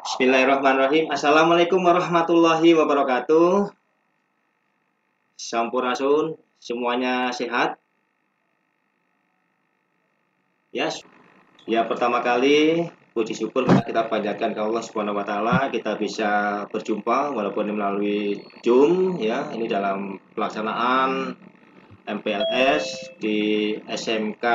Bismillahirrahmanirrahim. Assalamualaikum warahmatullahi wabarakatuh. Sampurasun, semuanya sehat? Ya, ya pertama kali puji syukur kita panjatkan ke Allah Subhanahu wa taala kita bisa berjumpa walaupun melalui Zoom ya. Ini dalam pelaksanaan MPLS di SMK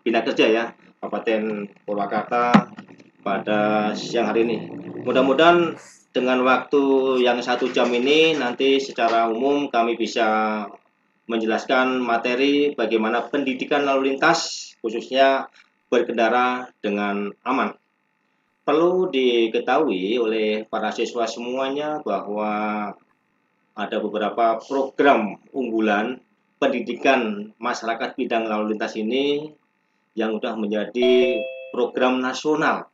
Bina Kerja ya, Kabupaten Purwakarta pada siang hari ini. Mudah-mudahan dengan waktu yang 1 jam ini nanti secara umum kami bisa menjelaskan materi bagaimana pendidikan lalu lintas khususnya berkendara dengan aman. Perlu diketahui oleh para siswa semuanya bahwa ada beberapa program unggulan pendidikan masyarakat bidang lalu lintas ini yang sudah menjadi program nasional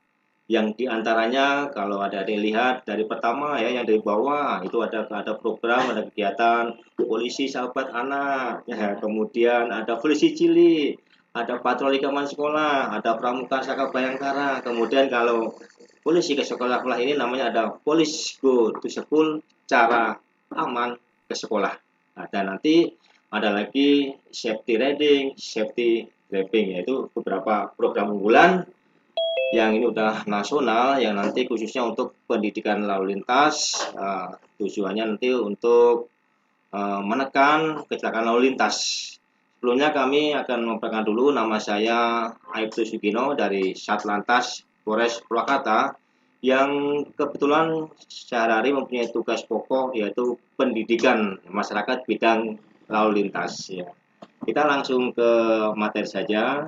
yang diantaranya kalau ada dilihat dari pertama ya yang dari bawah itu ada program ada kegiatan polisi sahabat anak ya, kemudian ada polisi cilik ada patroli keamanan sekolah ada pramuka saka bayangkara kemudian kalau polisi ke sekolah ini namanya ada police go to school cara aman ke sekolah dan nanti ada lagi safety riding safety driving yaitu beberapa program unggulan yang ini udah nasional yang nanti khususnya untuk pendidikan lalu lintas tujuannya nanti untuk menekan kecelakaan lalu lintas. Sebelumnya kami akan memperkenalkan dulu nama saya Aibtu Sugino dari Satlantas Polres Purwakarta yang kebetulan sehari-hari mempunyai tugas pokok yaitu pendidikan masyarakat bidang lalu lintas ya. Kita langsung ke materi saja.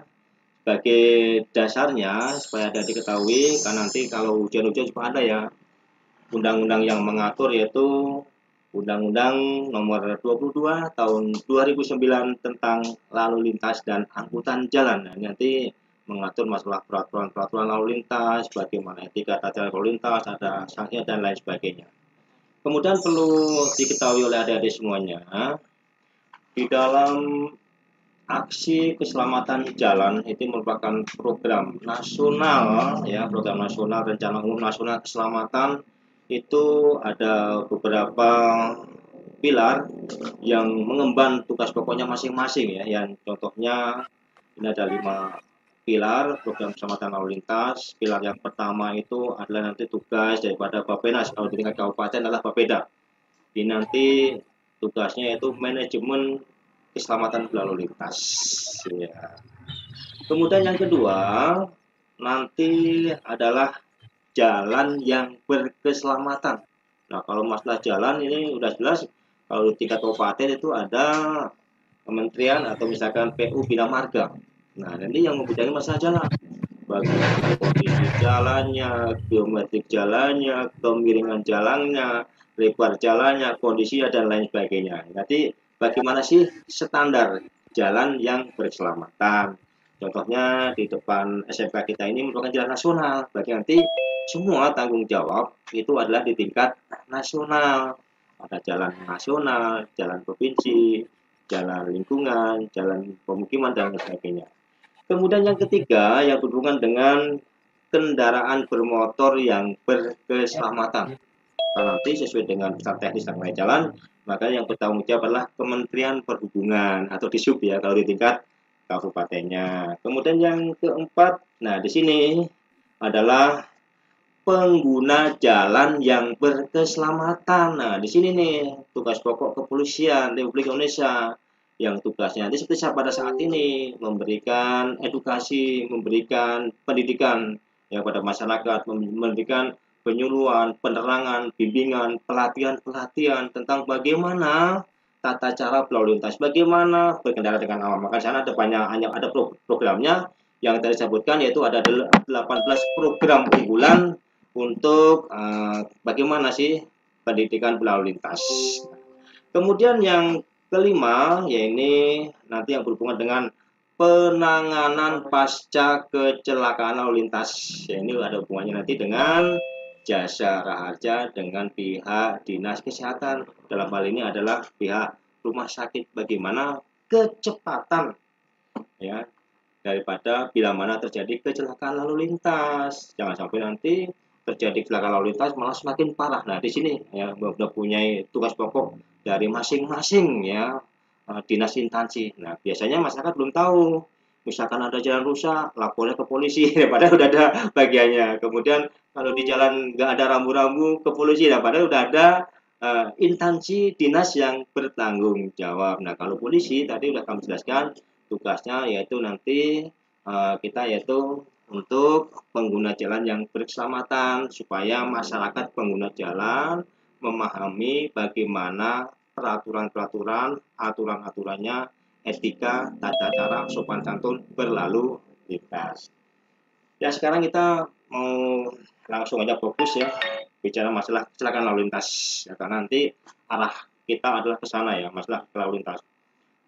Sebagai dasarnya supaya ada diketahui kan nanti kalau hujan-hujan juga ada ya undang-undang yang mengatur yaitu Undang-Undang Nomor 22 Tahun 2009 tentang lalu lintas dan angkutan jalan. Nah, nanti mengatur masalah peraturan lalu lintas, bagaimana etika tata lalu lintas, ada sanksi dan lain sebagainya. Kemudian perlu diketahui oleh adik-adik semuanya di dalam aksi keselamatan jalan itu merupakan program nasional ya program nasional rencana umum nasional keselamatan itu ada beberapa pilar yang mengemban tugas pokoknya masing-masing ya yang contohnya ini ada 5 pilar program keselamatan lalu lintas. Pilar yang pertama itu adalah nanti tugas daripada Bappenas kalau di tingkat kabupaten adalah Bapeda. Ini nanti tugasnya yaitu manajemen keselamatan berlalu lintas ya. Kemudian yang kedua nanti adalah jalan yang berkeselamatan. Nah kalau masalah jalan ini udah jelas kalau di tingkat kabupaten itu ada kementerian atau misalkan PU Bina Marga. Nah nanti yang membidangi masalah jalan bagaimana kondisi jalannya, geometrik jalannya, kemiringan jalannya, lebar jalannya, kondisinya dan lain sebagainya. Nanti bagaimana sih standar jalan yang berkeselamatan? Contohnya di depan SMK kita ini merupakan jalan nasional. Berarti nanti semua tanggung jawab itu adalah di tingkat nasional. Ada jalan nasional, jalan provinsi, jalan lingkungan, jalan pemukiman dan lain sebagainya. Kemudian yang ketiga yang berhubungan dengan kendaraan bermotor yang berkeselamatan. Karena nanti sesuai dengan pesan teknis dan lain jalan, maka yang bertanggung jawab adalah Kementerian Perhubungan atau Dishub ya kalau di tingkat kabupatennya. Kemudian yang keempat, nah di sini adalah pengguna jalan yang berkeselamatan. Nah, di sini nih tugas pokok kepolisian Republik Indonesia yang tugasnya nanti seperti pada saat ini memberikan edukasi, memberikan pendidikan ya pada masyarakat, memberikan penyuluhan, penerangan, bimbingan, pelatihan-pelatihan tentang bagaimana tata cara berlalu lintas, bagaimana berkendara dengan aman. Maka sana ada banyak ada programnya yang tadi disebutkan yaitu ada 18 program unggulan untuk bagaimana sih pendidikan berlalu lintas. Kemudian yang kelima, yaitu nanti yang berhubungan dengan penanganan pasca kecelakaan lalu lintas. Ya, ini ada hubungannya nanti dengan jasa raharja dengan pihak dinas kesehatan. Dalam hal ini adalah pihak rumah sakit. Bagaimana kecepatan ya daripada bila mana terjadi kecelakaan lalu lintas. Jangan sampai nanti terjadi kecelakaan lalu lintas malah semakin parah. Nah, di sini ya sudah punya tugas pokok dari masing-masing ya dinas instansi. Nah, biasanya masyarakat belum tahu. Misalkan ada jalan rusak, lapornya ke polisi, padahal udah ada bagiannya. Kemudian kalau di jalan nggak ada rambu-rambu ke polisi, padahal udah ada instansi dinas yang bertanggung jawab. Nah, kalau polisi tadi udah kami jelaskan tugasnya yaitu nanti kita yaitu untuk pengguna jalan yang berkeselamatan supaya masyarakat pengguna jalan memahami bagaimana peraturan-peraturan, aturan-aturannya, etika, tata cara, sopan santun berlalu lintas. Ya sekarang kita mau langsung aja fokus ya bicara masalah kecelakaan lalu lintas. Ya, karena nanti arah kita adalah ke sana ya, masalah lalu lintas.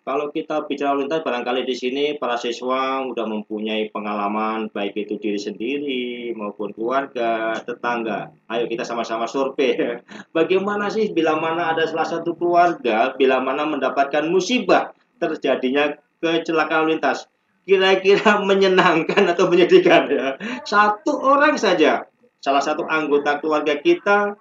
Kalau kita bicara lalu lintas, barangkali di sini para siswa sudah mempunyai pengalaman baik itu diri sendiri maupun keluarga, tetangga. Ayo kita sama-sama survei. Bagaimana sih bila mana ada salah satu keluarga, bila mana mendapatkan musibah terjadinya kecelakaan lalu lintas? Kira-kira menyenangkan atau menyedihkan ya? Satu orang saja, salah satu anggota keluarga kita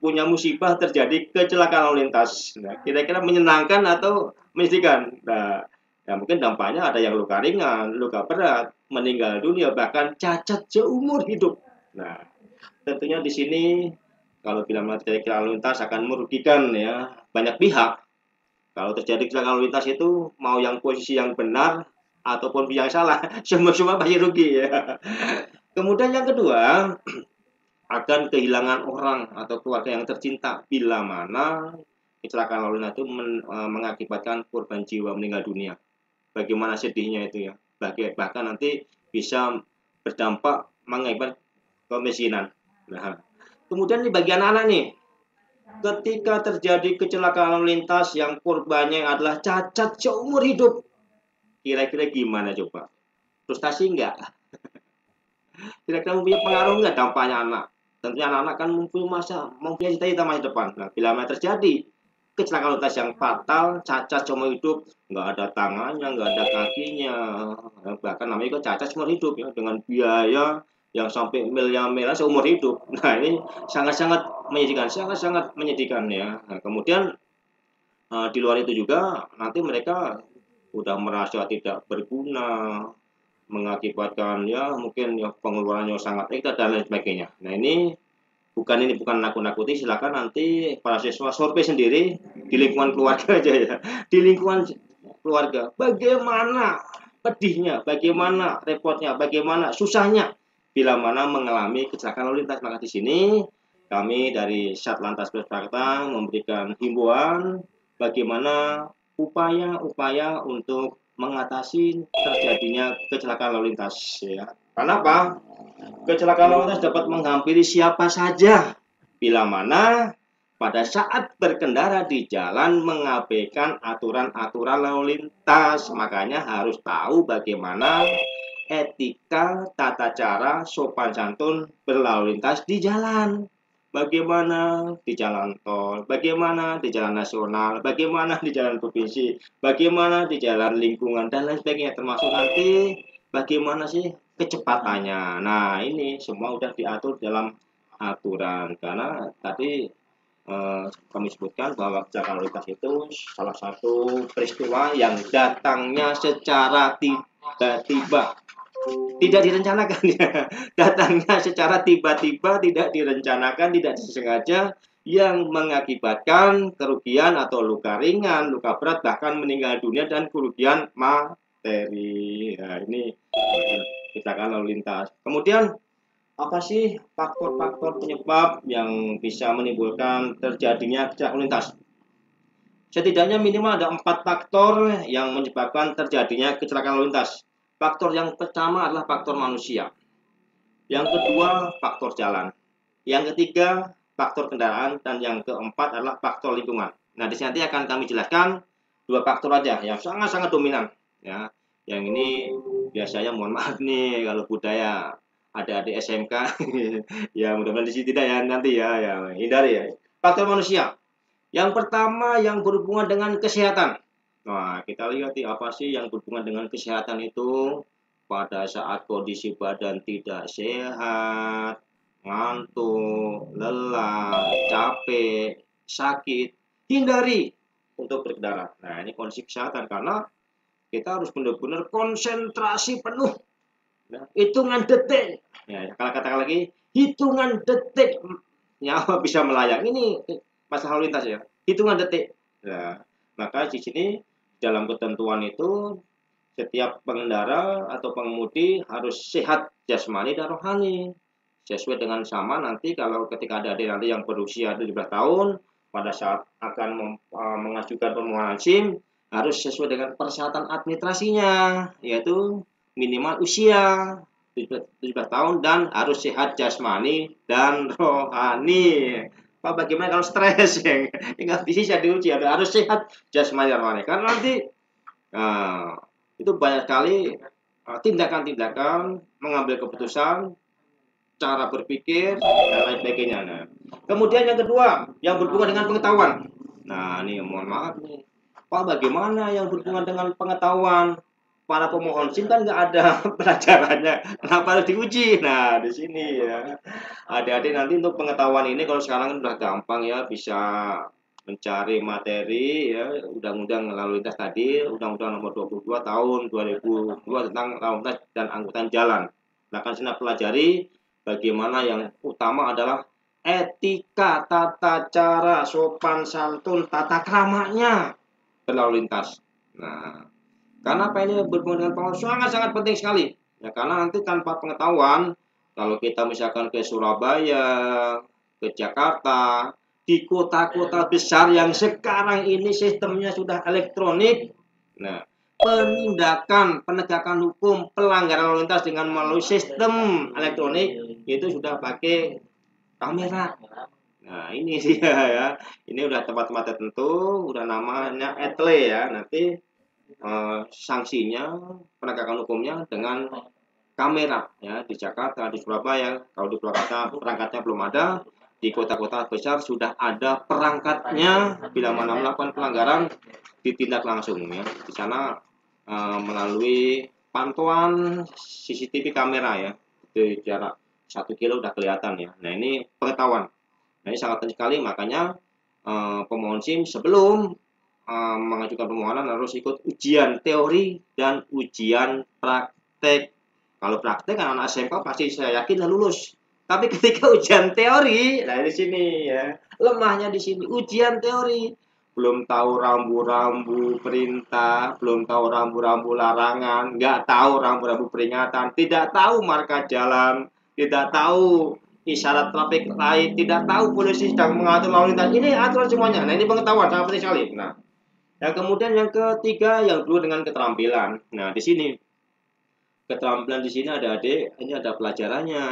punya musibah terjadi kecelakaan lalu lintas. Nah, kira-kira menyenangkan atau menyedihkan? Nah, ya mungkin dampaknya ada yang luka ringan, luka berat, meninggal dunia, bahkan cacat seumur hidup. Nah, tentunya di sini kalau bila terjadi kecelakaan lalu lintas akan merugikan ya banyak pihak. Kalau terjadi kecelakaan lalu lintas itu mau yang posisi yang benar ataupun yang salah, semua pasti rugi ya. Kemudian yang kedua, akan kehilangan orang atau keluarga yang tercinta bila mana kecelakaan lalu lintas itu mengakibatkan korban jiwa meninggal dunia. Bagaimana sedihnya itu ya. Bahkan nanti bisa berdampak mengakibatkan kemiskinan. Nah, kemudian di bagian anak nih, ketika terjadi kecelakaan lalu lintas yang korbannya adalah cacat seumur hidup, kira-kira gimana coba? Frustasi enggak? Kira-kira mempunyai pengaruh enggak dampaknya anak? Tentunya anak-anak kan mempunyai cita-cita masa depan. Nah, bila mana terjadi kecelakaan lintas yang fatal, cacat seumur hidup, nggak ada tangannya, nggak ada kakinya, bahkan namanya juga cacat seumur hidup ya, dengan biaya yang sampai miliar-miliar seumur hidup. Nah, ini sangat-sangat menyedihkan, sangat-sangat menyedihkan ya. Nah, kemudian di luar itu juga nanti mereka udah merasa tidak berguna, mengakibatkan ya mungkin ya pengeluarannya sangat ekstra dan lain sebagainya. Nah ini bukan nakut-nakuti, silakan nanti para siswa survei sendiri di lingkungan keluarga aja ya, di lingkungan keluarga bagaimana pedihnya, bagaimana repotnya, bagaimana susahnya bila mana mengalami kecelakaan lalu lintas. Maka di sini kami dari Satlantas Polres Jakarta memberikan himbauan bagaimana upaya-upaya untuk mengatasi terjadinya kecelakaan lalu lintas ya. Karena apa? Kecelakaan lalu lintas dapat menghampiri siapa saja bila mana pada saat berkendara di jalan mengabaikan aturan-aturan lalu lintas. Makanya harus tahu bagaimana etika, tata cara, sopan santun berlalu lintas di jalan. Bagaimana di jalan tol, bagaimana di jalan nasional, bagaimana di jalan provinsi, bagaimana di jalan lingkungan, dan lain sebagainya. Termasuk nanti bagaimana sih kecepatannya. Nah, ini semua sudah diatur dalam aturan. Karena tadi kami sebutkan bahwa kecelakaan lalu lintas itu salah satu peristiwa yang datangnya secara tiba-tiba, tidak direncanakan ya. Datangnya secara tiba-tiba, tidak direncanakan, tidak disengaja, yang mengakibatkan kerugian atau luka ringan, luka berat, bahkan meninggal dunia dan kerugian materi. Nah, ini kecelakaan lalu lintas. Kemudian apa sih faktor-faktor penyebab yang bisa menimbulkan terjadinya kecelakaan lalu lintas? Setidaknya minimal ada 4 faktor yang menyebabkan terjadinya kecelakaan lalu lintas. Faktor yang pertama adalah faktor manusia. Yang kedua, faktor jalan. Yang ketiga, faktor kendaraan. Dan yang keempat adalah faktor lingkungan. Nah, di sini nanti akan kami jelaskan 2 faktor aja yang sangat-sangat dominan. Ya, yang ini biasanya mohon maaf nih kalau budaya adik-adik SMK. Ya, mudah-mudahan di sini tidak ya nanti ya, hindari ya. Faktor manusia. Yang pertama yang berhubungan dengan kesehatan. Nah, kita lihat apa sih yang berhubungan dengan kesehatan itu pada saat kondisi badan tidak sehat, ngantuk, lelah, capek, sakit, hindari untuk berkendara. Nah, ini kondisi kesehatan karena kita harus benar-benar konsentrasi penuh. Nah, hitungan detik. Ya, kalau katakan lagi, hitungan detik nyawa bisa melayang. Ini masalah lalu lintas ya. Hitungan detik. Nah, maka di sini dalam ketentuan itu setiap pengendara atau pengemudi harus sehat jasmani dan rohani. Sesuai dengan sama nanti kalau ketika ada adik nanti yang berusia 17 tahun pada saat akan mengajukan permohonan SIM harus sesuai dengan persyaratan administrasinya, yaitu minimal usia 17 tahun dan harus sehat jasmani dan rohani. Pak, bagaimana kalau stres ya? Nggak bisa diuji, harus sehat jasmani dan rohani. Karena nanti itu banyak sekali tindakan-tindakan mengambil keputusan, cara berpikir dan lain sebagainya. Nah, kemudian yang kedua yang berhubungan dengan pengetahuan. Nah, ini mohon maaf nih, Pak, bagaimana yang berhubungan dengan pengetahuan? Para pemohon SIM kan nggak ada pelajarannya, kenapa harus diuji? Nah, di sini ya, adik-adik nanti untuk pengetahuan ini kalau sekarang kan udah gampang ya, bisa mencari materi ya, undang-undang lalu lintas tadi, undang-undang nomor 22 tahun 2002 tentang lalu lintas dan angkutan jalan. Nah, kan sini pelajari bagaimana yang utama adalah etika, tata cara, sopan santun, tata keramanya berlalu lintas. Nah, karena apa ini berhubungan dengan pengetahuan sangat-sangat penting sekali. Ya, karena nanti tanpa pengetahuan, kalau kita misalkan ke Surabaya, ke Jakarta, di kota-kota besar yang sekarang ini sistemnya sudah elektronik, nah, penegakan hukum, pelanggaran lalu lintas dengan melalui sistem elektronik itu sudah pakai kamera. Nah, ini sih ya. Ini udah tempat-tempat tertentu, udah namanya etle ya. Nanti sanksinya, penegakan hukumnya dengan kamera ya di Jakarta, di Surabaya. Kalau di Purwakarta perangkatnya belum ada, di kota-kota besar sudah ada perangkatnya. Bila mana melakukan pelanggaran ditindak langsung ya. Di sana melalui pantauan CCTV kamera ya. Itu jarak 1 kilo udah kelihatan ya. Nah, ini pengetahuan. Nah, ini sangat penting sekali, makanya pemohon SIM sebelum mengajukan permohonan harus ikut ujian teori dan ujian praktek. Kalau praktek kan anak SMK pasti saya yakin lulus. Tapi ketika ujian teori, nah di sini ya, lemahnya di sini ujian teori. Belum tahu rambu-rambu perintah, belum tahu rambu-rambu larangan, nggak tahu rambu-rambu peringatan, tidak tahu marka jalan, tidak tahu isyarat traffic light, tidak tahu polisi sedang mengatur lalu lintas. Ini aturan semuanya. Nah, ini pengetahuan sangat penting sekali. Nah, yang kemudian yang ketiga yang kedua dengan keterampilan. Nah, di sini keterampilan di sini ada adik, ini ada pelajarannya.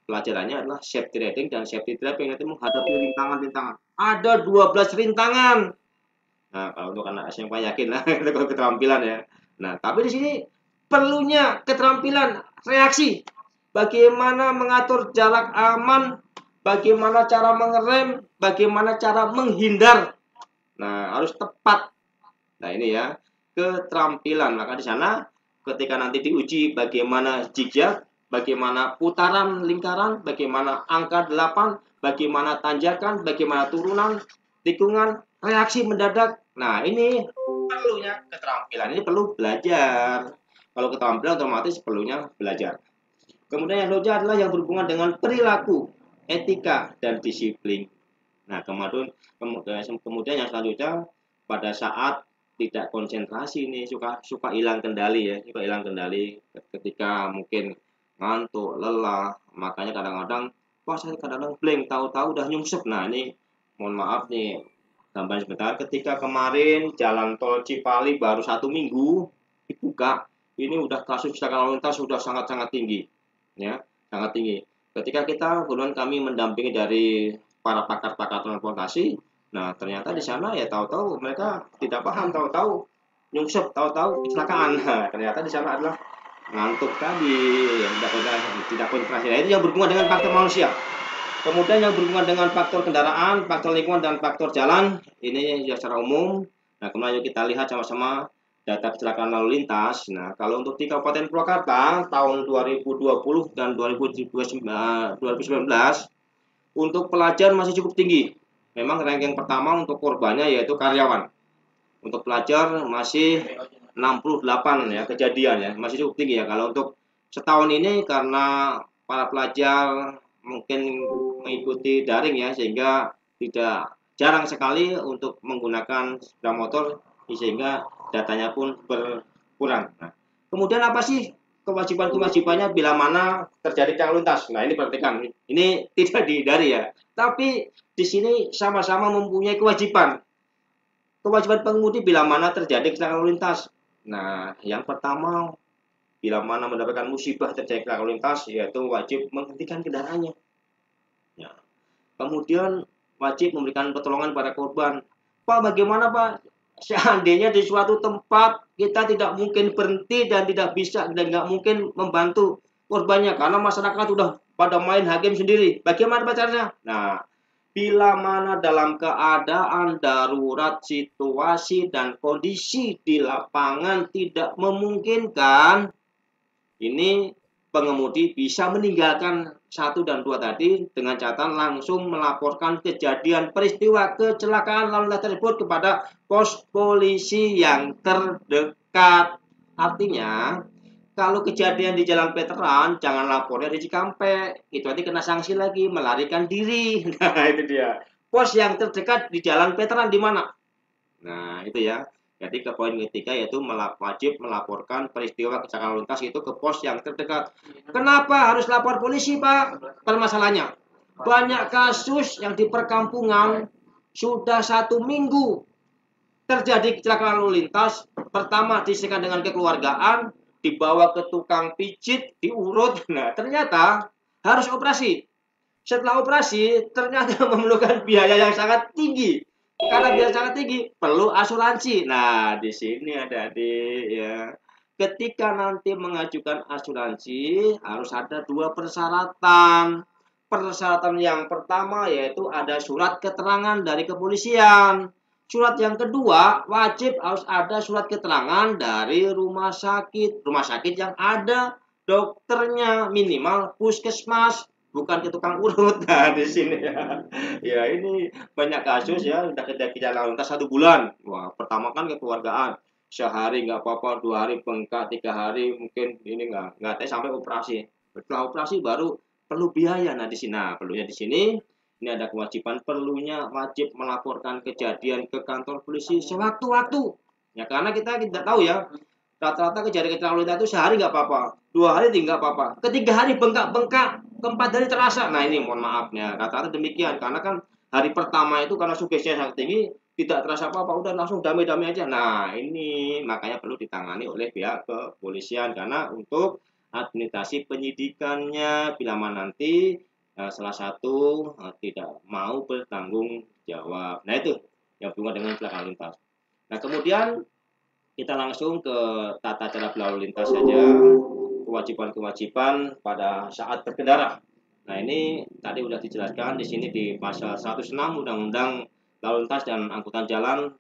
Pelajarannya adalah safety riding dan safety driving, nanti menghadapi rintangan-rintangan. Ada 12 rintangan. Nah, kalau untuk anak SMP yakin lah itu keterampilan ya. Nah, tapi di sini perlunya keterampilan reaksi. Bagaimana mengatur jarak aman, bagaimana cara mengerem, bagaimana cara menghindar. Nah, harus tepat. Nah, ini ya, keterampilan. Maka di sana ketika nanti diuji bagaimana zigzag, bagaimana putaran lingkaran, bagaimana angka 8, bagaimana tanjakan, bagaimana turunan, tikungan, reaksi mendadak. Nah, ini perlunya keterampilan. Ini perlu belajar. Kalau keterampilan otomatis perlunya belajar. Kemudian yang kedua adalah yang berhubungan dengan perilaku, etika, dan disiplin. Nah, kemudian yang selanjutnya pada saat tidak konsentrasi nih suka hilang kendali ya, suka hilang kendali ketika mungkin ngantuk, lelah, makanya kadang-kadang saya kadang-kadang blank, tahu-tahu udah nyungsep. Nah, ini mohon maaf nih, tambahan sebentar, ketika kemarin jalan tol Cipali baru 1 minggu dibuka, ini udah kasus kecelakaan lalu lintas sudah sangat-sangat tinggi ya, sangat tinggi. Ketika kita kemudian kami mendampingi dari para pakar-pakar transportasi, nah ternyata di sana ya tahu-tahu mereka tidak paham, tahu-tahu nyungsep, tahu-tahu kecelakaan. Nah, ternyata di sana adalah ngantuk tadi, yang tidak konsentrasi. Nah, itu yang berhubungan dengan faktor manusia. Kemudian yang berhubungan dengan faktor kendaraan, faktor lingkungan, dan faktor jalan, ini ya secara umum. Nah, kemudian yuk kita lihat sama-sama data kecelakaan lalu lintas. Nah, kalau untuk di Kabupaten Purwakarta tahun 2020 dan 2019 untuk pelajar masih cukup tinggi. Memang ranking pertama untuk korbannya yaitu karyawan. Untuk pelajar masih 68 ya kejadian ya, masih cukup tinggi ya. Kalau untuk setahun ini karena para pelajar mungkin mengikuti daring ya, sehingga tidak jarang sekali untuk menggunakan sepeda motor, sehingga datanya pun berkurang. Nah, kemudian apa sih kewajiban-kewajibannya bila mana terjadi kecelakaan lintas? Nah, ini perhatikan, ini tidak dihindari ya, tapi di sini sama-sama mempunyai kewajiban. Kewajiban pengemudi bila mana terjadi kecelakaan lalu lintas. Nah, yang pertama, bila mana mendapatkan musibah terjadi kecelakaan lalu lintas, yaitu wajib menghentikan kendaraannya. Ya. Kemudian wajib memberikan pertolongan pada korban. Pak, bagaimana Pak? Seandainya di suatu tempat kita tidak mungkin berhenti dan tidak bisa dan nggak mungkin membantu korbannya karena masyarakat sudah pada main hakim sendiri. Bagaimana caranya? Nah, bila mana dalam keadaan darurat situasi dan kondisi di lapangan tidak memungkinkan, ini pengemudi bisa meninggalkan satu dan dua tadi dengan catatan langsung melaporkan kejadian peristiwa kecelakaan lalu lintas tersebut kepada pos polisi yang terdekat. Artinya, kalau kejadian di Jalan Veteran, jangan lapornya di Cikampek. Itu nanti kena sanksi lagi, melarikan diri. Nah, itu dia. Pos yang terdekat di Jalan Veteran di mana? Nah, itu ya. Jadi ke poin ketiga yaitu wajib melaporkan peristiwa kecelakaan lalu lintas itu ke pos yang terdekat. Kenapa harus lapor polisi, Pak? Permasalahannya, banyak kasus yang di perkampungan sudah 1 minggu terjadi kecelakaan lalu lintas. Pertama disekan dengan kekeluargaan, dibawa ke tukang pijit, diurut. Nah, ternyata harus operasi. Setelah operasi, ternyata memerlukan biaya yang sangat tinggi. Karena biaya sangat tinggi, perlu asuransi. Nah, di sini ada di ya. Ketika nanti mengajukan asuransi, harus ada dua persyaratan. Persyaratan yang pertama yaitu ada surat keterangan dari kepolisian. Surat yang kedua, wajib harus ada surat keterangan dari rumah sakit. Rumah sakit yang ada dokternya, minimal puskesmas, bukan ke tukang urut. Nah, di sini ya. Ya, ini banyak kasus ya, udah kejadian lalu lintas 1 bulan. Wah, pertama kan kekeluargaan. Sehari nggak apa-apa, 2 hari bengkak, 3 hari mungkin ini nggak sampai operasi. Setelah operasi baru perlu biaya. Nah, di sini, nah, perlunya di sini, ini ada kewajiban perlunya wajib melaporkan kejadian ke kantor polisi sewaktu-waktu. Ya, karena kita tidak tahu ya, rata-rata kejadian kecelakaan lalu lintas itu sehari nggak apa-apa, 2 hari tidak apa-apa, ke 3 hari bengkak-bengkak, ke 4 hari terasa. Nah, ini mohon maafnya, rata-rata demikian. Karena kan hari pertama itu karena sugestinya sangat tinggi, tidak terasa apa-apa, udah langsung damai-damai aja. Nah, ini makanya perlu ditangani oleh pihak kepolisian karena untuk administrasi penyidikannya bila mana nanti salah satu tidak mau bertanggung jawab. Nah, itu yang berhubungan dengan kecelakaan lintas. Nah, kemudian kita langsung ke tata cara berlalu lintas saja, kewajiban-kewajiban pada saat berkendara. Nah, ini tadi sudah dijelaskan di sini di pasal 106 Undang-Undang Lalu Lintas dan Angkutan Jalan,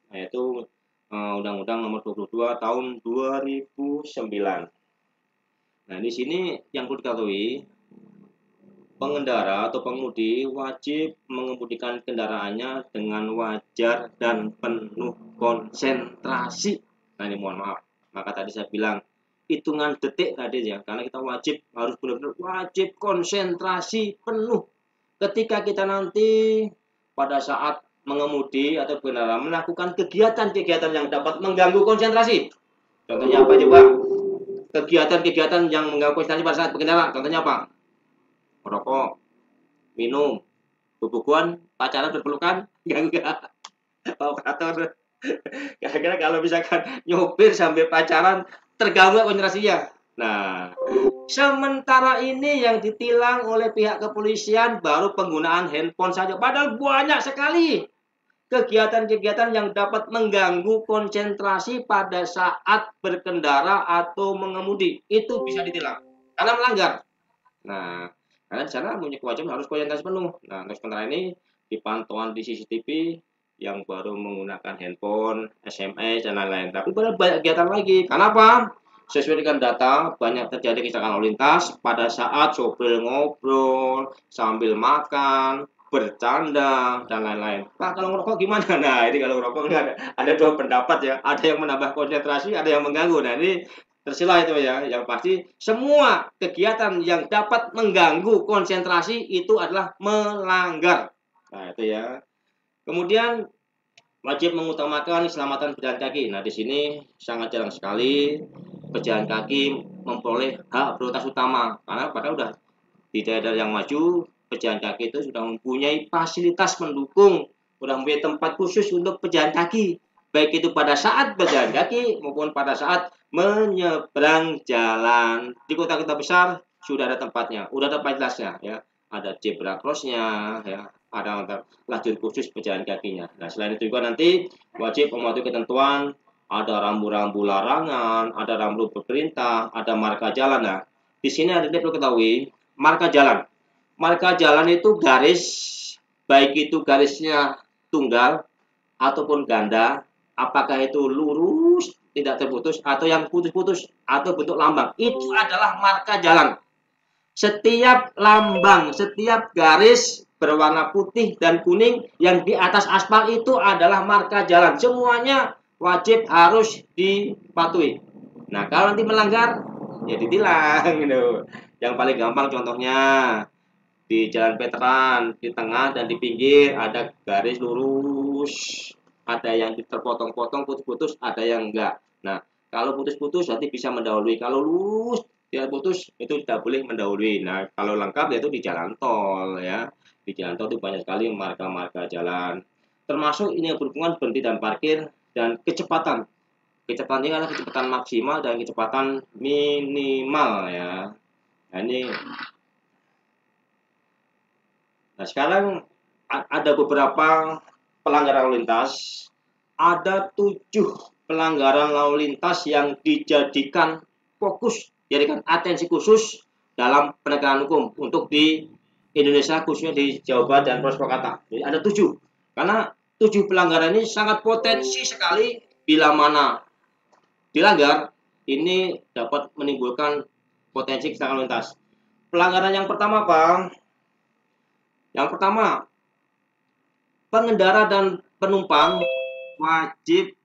yaitu Undang-Undang Nomor 22 Tahun 2009. Nah, di sini yang perlu diketahui, pengendara atau pengemudi wajib mengemudikan kendaraannya dengan wajar dan penuh konsentrasi. Nah, ini mohon maaf. Maka tadi saya bilang hitungan detik tadi ya, karena kita wajib harus benar-benar wajib konsentrasi penuh. Ketika kita nanti pada saat mengemudi atau berkendara melakukan kegiatan-kegiatan yang dapat mengganggu konsentrasi. Contohnya apa coba? Kegiatan-kegiatan yang mengganggu konsentrasi pada saat berkendara. Contohnya apa? Merokok, minum, bubukan, pacaran, berpelukan, enggak, Pak Operator. Kira-kira kalau misalkan nyopir sambil pacaran, terganggu konsentrasinya. Nah, sementara ini yang ditilang oleh pihak kepolisian baru penggunaan handphone saja. Padahal banyak sekali kegiatan-kegiatan yang dapat mengganggu konsentrasi pada saat berkendara atau mengemudi. Itu bisa ditilang karena melanggar. Nah, karena di sana punya kewajiban harus konsentrasi penuh. Nah, untuk sementara ini di pantauan di CCTV yang baru menggunakan handphone, SMS dan lain-lain. Tapi banyak kegiatan lagi. Kenapa? Sesuai dengan data, banyak terjadi kecelakaan lalu lintas pada saat sopir ngobrol, sambil makan, bercanda, dan lain-lain. Pak, kalau ngerokok gimana? Nah, ini kalau ngerokok ini ada dua pendapat ya. Ada yang menambah konsentrasi, ada yang mengganggu. Nah, ini tersilah itu ya. Yang pasti, semua kegiatan yang dapat mengganggu konsentrasi itu adalah melanggar. Nah, itu ya. Kemudian wajib mengutamakan keselamatan pejalan kaki. Nah, di sini sangat jarang sekali pejalan kaki memperoleh hak prioritas utama karena padahal udah di daerah yang maju pejalan kaki itu sudah mempunyai fasilitas mendukung, sudah mempunyai tempat khusus untuk pejalan kaki, baik itu pada saat berjalan kaki maupun pada saat menyeberang jalan. Di kota-kota besar sudah ada tempatnya, sudah ada fasilitasnya ya, ada zebra crossnya ya, ada lajur khusus pejalan kakinya. Nah, selain itu juga nanti wajib mematuhi ketentuan, ada rambu-rambu larangan, ada rambu perintah, ada marka jalan. Nah, di sini ada perlu ketahui, marka jalan. Marka jalan itu garis, baik itu garisnya tunggal ataupun ganda, apakah itu lurus, tidak terputus, atau yang putus-putus, atau bentuk lambang. Itu adalah marka jalan. Setiap lambang, setiap garis berwarna putih dan kuning yang di atas aspal itu adalah marka jalan. Semuanya wajib harus dipatuhi. Nah, kalau nanti melanggar, ya ditilang gitu. Yang paling gampang contohnya di jalan veteran, di tengah dan di pinggir ada garis lurus, ada yang terpotong-potong, putus-putus, ada yang enggak. Nah, kalau putus-putus berarti bisa mendahului. Kalau lurus dia putus itu tidak boleh mendahului. Nah, kalau lengkap yaitu di jalan tol ya. Di jalan tol itu banyak sekali marka-marka jalan. Termasuk ini yang berhubungan berhenti dan parkir dan kecepatan. Kecepatan ini adalah kecepatan maksimal dan kecepatan minimal ya. Nah, sekarang ada beberapa pelanggaran lalu lintas. Ada 7 pelanggaran lalu lintas yang dijadikan fokus, jadikan atensi khusus dalam penegakan hukum untuk di Indonesia, khususnya di Jawa Barat dan Polres Purwakarta. Jadi ada 7. Karena 7 pelanggaran ini sangat potensi sekali bila mana dilanggar, ini dapat menimbulkan potensi kecelakaan lalu lintas. Pelanggaran yang pertama, Pak. Yang pertama, pengendara dan penumpang wajib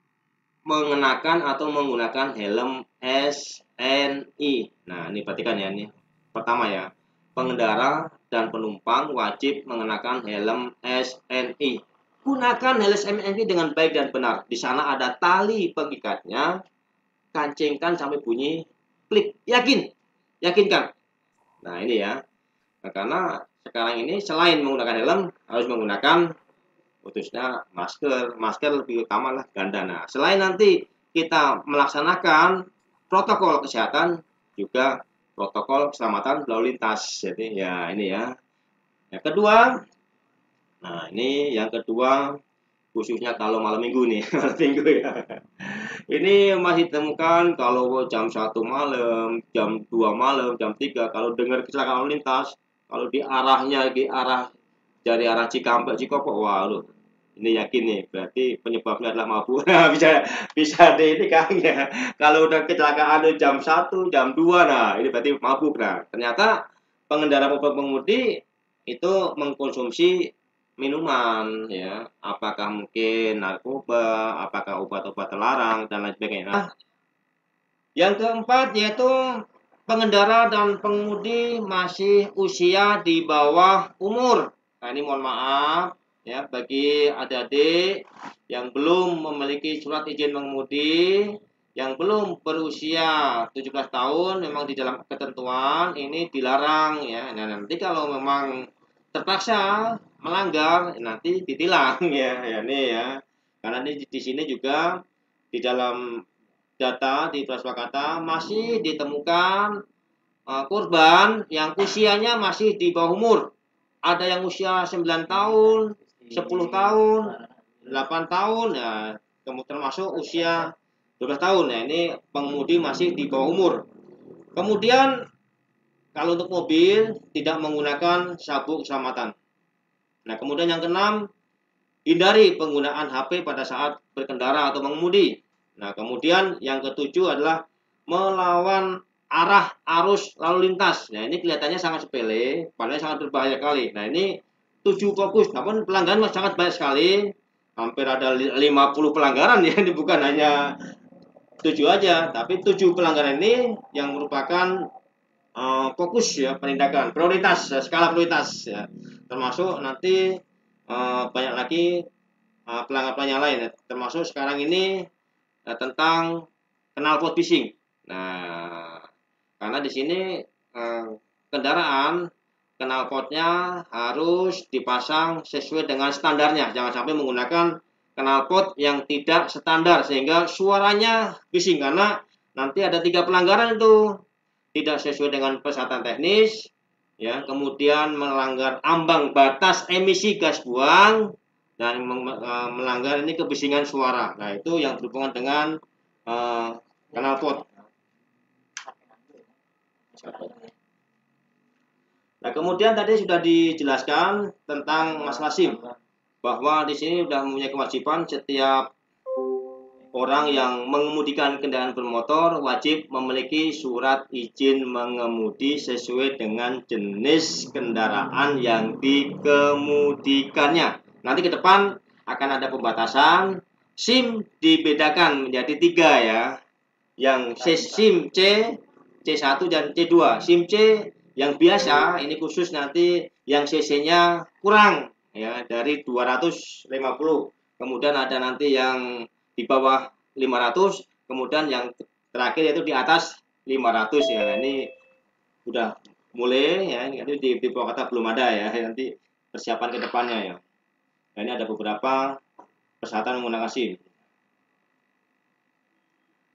mengenakan atau menggunakan helm SNI. Nah, ini perhatikan ya, ini pertama ya. Pengendara dan penumpang wajib mengenakan helm SNI. Gunakan helm SNI dengan baik dan benar. Di sana ada tali pengikatnya. Kancingkan sampai bunyi klik. Yakinkan. Nah, ini ya. Nah, karena sekarang ini selain menggunakan helm harus menggunakan khususnya masker lebih utama lah ganda. Nah, selain nanti kita melaksanakan protokol kesehatan juga protokol keselamatan lalu lintas. Jadi ya ini ya. Yang kedua, nah ini yang kedua khususnya kalau malam minggu nih, malam minggu ya. Ini masih ditemukan kalau jam 1 malam, jam 2 malam, jam 3 kalau dengar kecelakaan lalu lintas, kalau di arah dari arah Cikampek Cikokok, waduh, ini yakin nih berarti penyebabnya adalah mabuk. Nah, bisa deh ini kan ya. Kalau udah kecelakaan jam 1, jam 2, nah ini berarti mabuk. Nah, ternyata pengendara maupun pengemudi itu mengkonsumsi minuman ya, apakah mungkin narkoba, apakah obat-obat terlarang dan lain sebagainya. Nah, yang keempat yaitu pengendara dan pengemudi masih usia di bawah umur. Nah, ini mohon maaf ya bagi adik-adik yang belum memiliki surat izin mengemudi, yang belum berusia 17 tahun, memang di dalam ketentuan ini dilarang ya. Nah, nanti kalau memang terpaksa melanggar nanti ditilang ya nih ya. Karena di sini juga di dalam data di Purwakarta masih ditemukan korban yang usianya masih di bawah umur. Ada yang usia 9 tahun, 10 tahun, 8 tahun, ya, termasuk usia 12 tahun. Ya, ini pengemudi masih di bawah umur. Kemudian, kalau untuk mobil, tidak menggunakan sabuk keselamatan. Nah, kemudian yang keenam, hindari penggunaan HP pada saat berkendara atau mengemudi. Nah, kemudian yang ketujuh adalah melawan arah arus lalu lintas. Nah, ini kelihatannya sangat sepele, padahal sangat berbahaya kali. Nah, ini 7 fokus, namun pelanggaran sangat banyak sekali. Hampir ada 50 pelanggaran ya, ini bukan hanya 7 aja, tapi 7 pelanggaran ini yang merupakan fokus ya penindakan prioritas, skala prioritas ya. Termasuk nanti banyak lagi pelanggaran lain ya. Termasuk sekarang ini tentang knalpot phishing. Nah, karena di sini kendaraan knalpotnya harus dipasang sesuai dengan standarnya. Jangan sampai menggunakan knalpot yang tidak standar sehingga suaranya bising, karena nanti ada 3 pelanggaran itu. Tidak sesuai dengan persyaratan teknis, ya, kemudian melanggar ambang batas emisi gas buang, dan melanggar ini kebisingan suara. Nah, itu yang berhubungan dengan knalpot. Nah, kemudian tadi sudah dijelaskan tentang masalah SIM, bahwa di sini sudah mempunyai kewajiban setiap orang yang mengemudikan kendaraan bermotor wajib memiliki surat izin mengemudi sesuai dengan jenis kendaraan yang dikemudikannya. Nanti ke depan akan ada pembatasan. SIM dibedakan menjadi 3 ya. Yang SIM C, C1 dan C2. SIM C yang biasa ini khusus nanti yang CC-nya kurang ya dari 250. Kemudian ada nanti yang di bawah 500, kemudian yang terakhir yaitu di atas 500 ya. Nah, ini udah mulai ya, ini di Purwakarta belum ada ya, nanti persiapan ke depannya ya. Nah, ini ada beberapa persyaratan menggunakan SIM.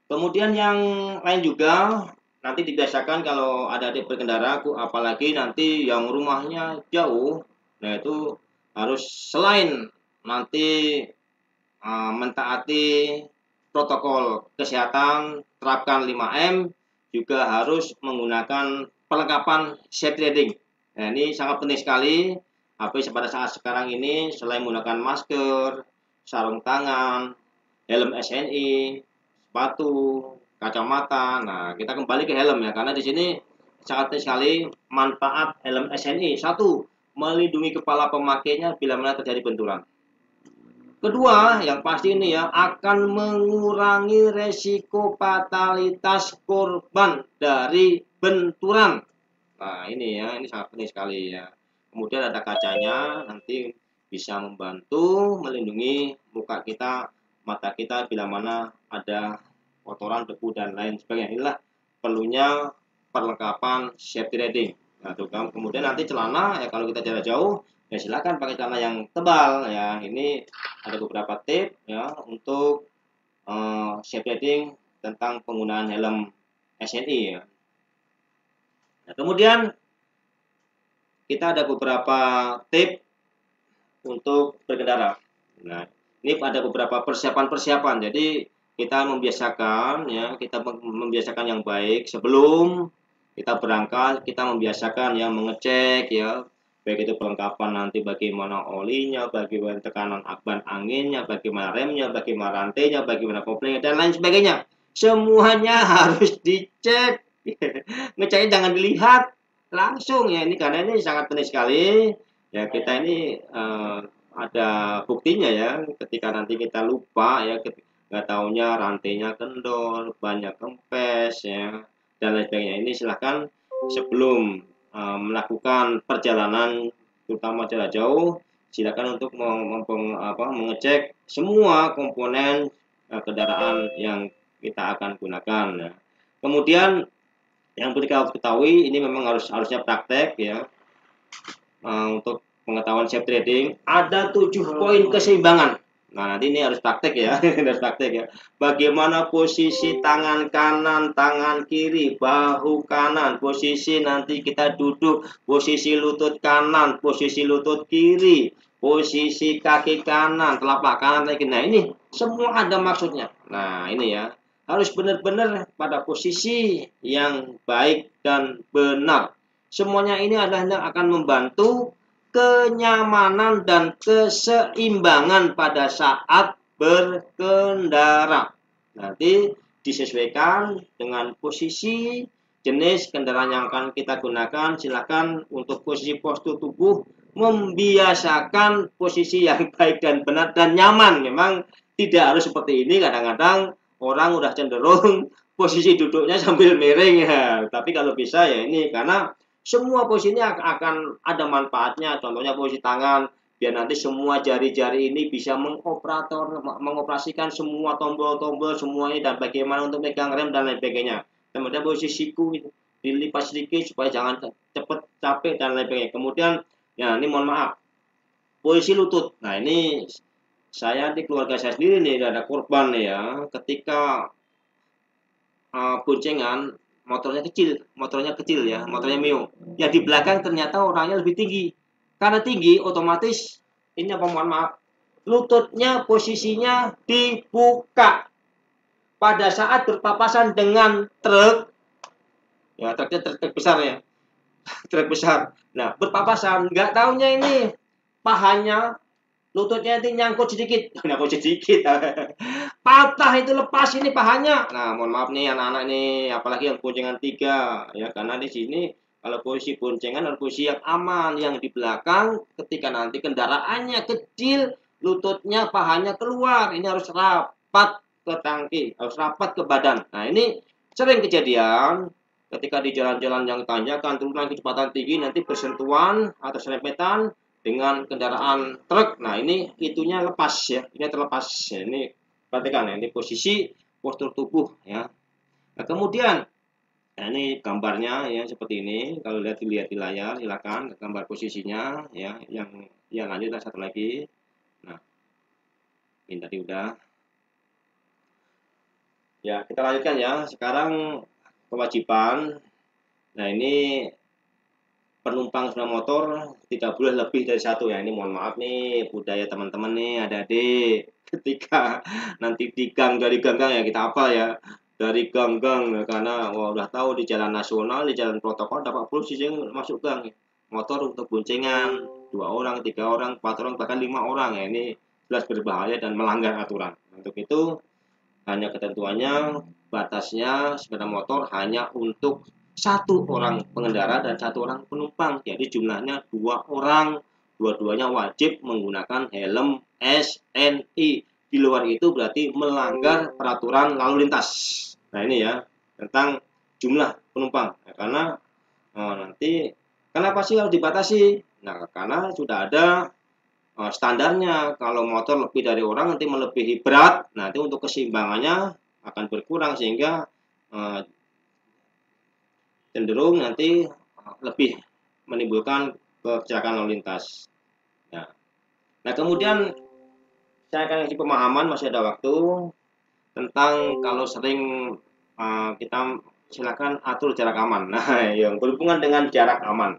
Kemudian yang lain juga nanti dibiasakan kalau ada adik berkendara, apalagi nanti yang rumahnya jauh, nah itu harus selain nanti mentaati protokol kesehatan, terapkan 5M, juga harus menggunakan perlengkapan safety riding. Nah, ini sangat penting sekali. Apalagi pada saat sekarang ini selain menggunakan masker, sarung tangan, helm SNI, sepatu, kacamata. Nah, kita kembali ke helm ya, karena di sini sangat penting sekali manfaat helm SNI. Satu, melindungi kepala pemakainya bila mana terjadi benturan. Kedua, yang pasti ini ya, akan mengurangi resiko fatalitas korban dari benturan. Nah, ini ya, ini sangat penting sekali ya. Kemudian ada kacanya, nanti bisa membantu melindungi muka kita, mata kita bila mana ada kotoran, debu, dan lain sebagainya. Inilah perlunya perlengkapan safety riding. Nah, kemudian nanti celana ya, kalau kita jarak jauh ya silakan pakai celana yang tebal ya. Ini ada beberapa tips ya untuk safety riding tentang penggunaan helm SNI ya. Nah, kemudian kita ada beberapa tips untuk berkendara. Nah, ini ada beberapa persiapan-persiapan. Jadi kita membiasakan ya, kita membiasakan yang baik sebelum kita berangkat. Kita membiasakan yang mengecek ya, baik itu perlengkapan nanti bagaimana olinya, bagaimana tekanan ban anginnya, bagaimana remnya, bagaimana rantainya, bagaimana koplingnya, dan lain sebagainya. Semuanya harus dicek. Ngeceknya jangan dilihat langsung ya, ini karena ini sangat penting sekali ya. Kita ini ada buktinya ya, ketika nanti kita lupa ya, nggak taunya rantainya kendor, banyak kempes ya, dan lain sebagainya. Ini silahkan sebelum melakukan perjalanan terutama jarak jauh, silakan untuk mengecek semua komponen kendaraan yang kita akan gunakan ya. Kemudian yang perlu kita ketahui, ini memang harusnya praktek ya, untuk pengetahuan safety riding ada 7 poin keseimbangan. Nah, nanti ini harus praktek ya, harus praktek ya. Bagaimana posisi tangan kanan, tangan kiri, bahu kanan, posisi nanti kita duduk, posisi lutut kanan, posisi lutut kiri, posisi kaki kanan, telapak kanan, lagi. Nah, ini semua ada maksudnya. Nah, ini ya, harus benar-benar pada posisi yang baik dan benar. Semuanya ini adalah akan membantu kenyamanan dan keseimbangan pada saat berkendara. Nanti disesuaikan dengan posisi jenis kendaraan yang akan kita gunakan. Silakan untuk posisi postur tubuh membiasakan posisi yang baik dan benar dan nyaman. Memang tidak harus seperti ini, kadang-kadang orang udah cenderung posisi duduknya sambil miring ya. Tapi kalau bisa ya ini, karena semua posisi ini akan ada manfaatnya. Contohnya posisi tangan, biar nanti semua jari-jari ini bisa mengoperasikan semua tombol-tombol semuanya dan bagaimana untuk megang rem dan lain sebagainya. Kemudian posisi siku itu dilipat sedikit supaya jangan cepat capek dan lain sebagainya. Kemudian ya ini mohon maaf, posisi lutut. Nah ini saya di keluarga saya sendiri nih ada korban nih ya, ketika boncengan motornya kecil ya, motornya Mio. Ya di belakang ternyata orangnya lebih tinggi. Karena tinggi, otomatis ini apa mohon maaf, lututnya posisinya dibuka pada saat berpapasan dengan truk. Ya truknya truk besar ya, truk besar. Nah berpapasan, nggak taunya ini pahanya lututnya itu nyangkut sedikit, patah itu, lepas ini pahanya. Nah mohon maaf nih anak-anak nih, apalagi yang boncengan 3 ya, karena di sini kalau posisi boncengan dan posisi yang aman, yang di belakang ketika nanti kendaraannya kecil, lututnya pahanya keluar, ini harus rapat ke tangki, harus rapat ke badan. Nah ini sering kejadian ketika di jalan-jalan yang tanjakan, turunan kecepatan tinggi, nanti bersentuhan atau serempetan dengan kendaraan truk. Nah ini itunya lepas ya, ini terlepas ya. Ini perhatikan ya, ini posisi postur tubuh ya. Nah kemudian, nah ini gambarnya ya seperti ini. Kalau dilihat di layar, silakan gambar posisinya ya. Yang lanjut satu lagi. Nah ini tadi udah. Ya kita lanjutkan ya. Sekarang kewajiban. Nah ini penumpang sepeda motor tidak boleh lebih dari satu ya. Ini mohon maaf nih budaya teman-teman nih, adik-adik, ketika nanti di gang, dari gang-gang ya kita apa ya, dari gang-gang ya, karena udah tahu di jalan nasional, di jalan protokol dapat polisi yang masuk gang motor untuk boncengan 2 orang, 3 orang, 4 orang, bahkan 5 orang ya. Ini jelas berbahaya dan melanggar aturan. Untuk itu hanya ketentuannya, batasnya sepeda motor hanya untuk 1 orang pengendara dan 1 orang penumpang. Jadi jumlahnya 2 orang. Dua-duanya wajib menggunakan helm SNI. Di luar itu berarti melanggar peraturan lalu lintas. Nah ini ya tentang jumlah penumpang. Nah, karena nanti kenapa sih harus dibatasi? Nah karena sudah ada standarnya. Kalau motor lebih dari orang nanti melebihi berat, nanti untuk keseimbangannya akan berkurang sehingga cenderung nanti lebih menimbulkan kecelakaan lalu lintas. Nah kemudian saya akan kasih pemahaman, masih ada waktu, tentang kalau sering kita silakan atur jarak aman. Nah yang berhubungan dengan jarak aman,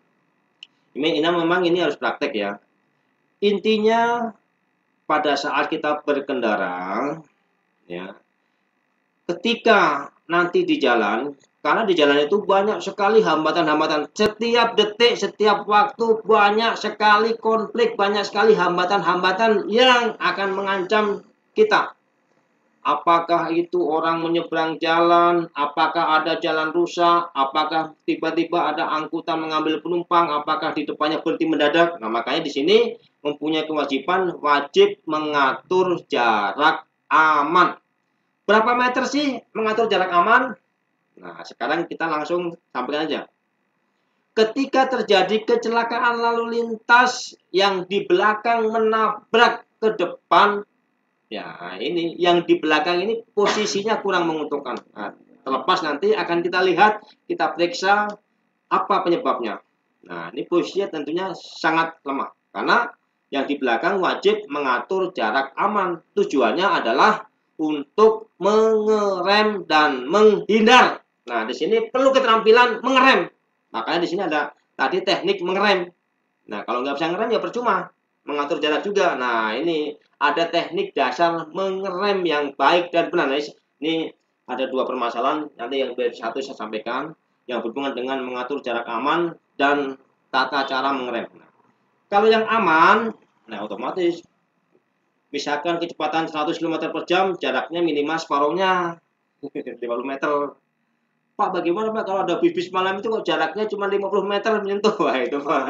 ini memang ini harus praktek ya. Intinya pada saat kita berkendara ya, ketika nanti di jalan, karena di jalan itu banyak sekali hambatan-hambatan, setiap detik, setiap waktu banyak sekali konflik, banyak sekali hambatan-hambatan yang akan mengancam kita. Apakah itu orang menyeberang jalan, apakah ada jalan rusak, apakah tiba-tiba ada angkutan mengambil penumpang, apakah di depannya berhenti mendadak. Nah, makanya di sini mempunyai kewajiban wajib mengatur jarak aman. Berapa meter sih mengatur jarak aman? Nah, sekarang kita langsung sampaikan aja. Ketika terjadi kecelakaan lalu lintas yang di belakang menabrak ke depan, ya ini yang di belakang ini posisinya kurang menguntungkan. Nah, terlepas nanti akan kita lihat, kita periksa apa penyebabnya. Nah, ini posisinya tentunya sangat lemah. Karena yang di belakang wajib mengatur jarak aman. Tujuannya adalah untuk mengerem dan menghindar. Nah, di sini perlu keterampilan mengerem. Makanya di sini ada tadi teknik mengerem. Nah, kalau nggak bisa ngerem ya percuma. Mengatur jarak juga. Nah, ini ada teknik dasar mengerem yang baik dan benar. Nah, ini ada 2 permasalahan. Nanti yang satu saya sampaikan yang berhubungan dengan mengatur jarak aman dan tata cara mengerem. Nah, Kalau yang aman, nah otomatis misalkan kecepatan 100 km per jam, jaraknya minimal separuhnya 50 meter. Pak, bagaimana Pak kalau ada bis malam itu kok jaraknya cuma 50 meter menyentuh? Wah, itu Pak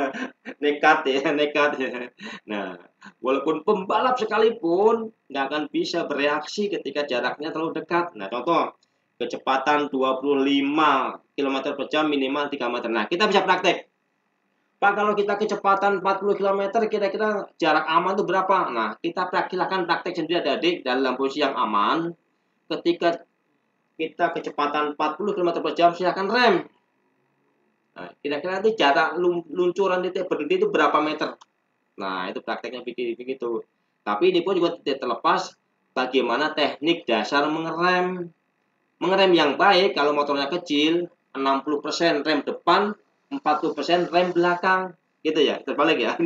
nekat ya, nekat ya. Nah, walaupun pembalap sekalipun nggak akan bisa bereaksi ketika jaraknya terlalu dekat. Nah, contoh kecepatan 25 km per jam minimal 3 meter. Nah, kita bisa praktek. Pak, kalau kita kecepatan 40 km, kira-kira jarak aman itu berapa? Nah, kita silakan praktek sendiri adik dalam posisi yang aman. Ketika kita kecepatan 40 km per jam, silakan rem. Nah, kira-kira nanti jarak luncuran titik berhenti itu berapa meter? Nah, itu prakteknya begitu. Tapi ini pun juga tidak terlepas bagaimana teknik dasar mengerem. Mengerem yang baik kalau motornya kecil, 60% rem depan, 40% rem belakang. Gitu ya, terbalik ya.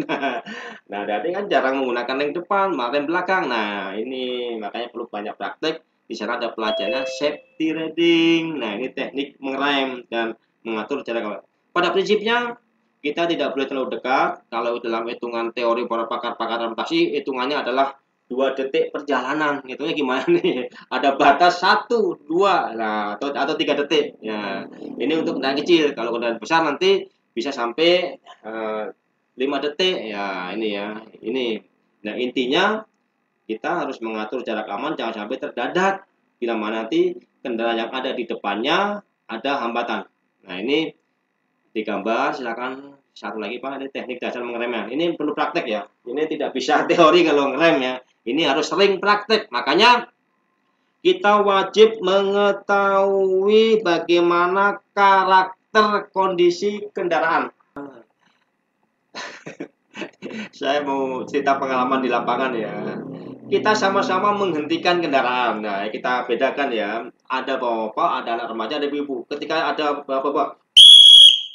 Nah, jadi kan jarang menggunakan rem depan, malah rem belakang. Nah, ini makanya perlu banyak praktek. Di sana ada pelajarannya safety riding. Nah, ini teknik mengerem dan mengatur jarak. Pada prinsipnya kita tidak boleh terlalu dekat. Kalau dalam hitungan teori para pakar-pakar transportasi, hitungannya adalah 2 detik perjalanan. Hitungnya gimana nih? Ada batas 1, 2, nah atau 3 detik. Ya, ini untuk kendaraan kecil. Kalau kendaraan besar nanti bisa sampai 5 detik. Ya, ini ya. Ini. Nah, intinya kita harus mengatur jarak aman jangan sampai terdadak bila mana nanti kendaraan yang ada di depannya ada hambatan. Nah, ini digambar, silakan satu lagi Pak, ini teknik dasar mengeremnya. Ini perlu praktek ya. Ini tidak bisa teori kalau ngerem ya. Ini harus sering praktek. Makanya kita wajib mengetahui bagaimana karakter kondisi kendaraan. Saya mau cerita pengalaman di lapangan ya. Kita sama-sama menghentikan kendaraan. Nah, kita bedakan ya. Ada bapak, ada anak remaja, ada ibu. Ketika ada bapak,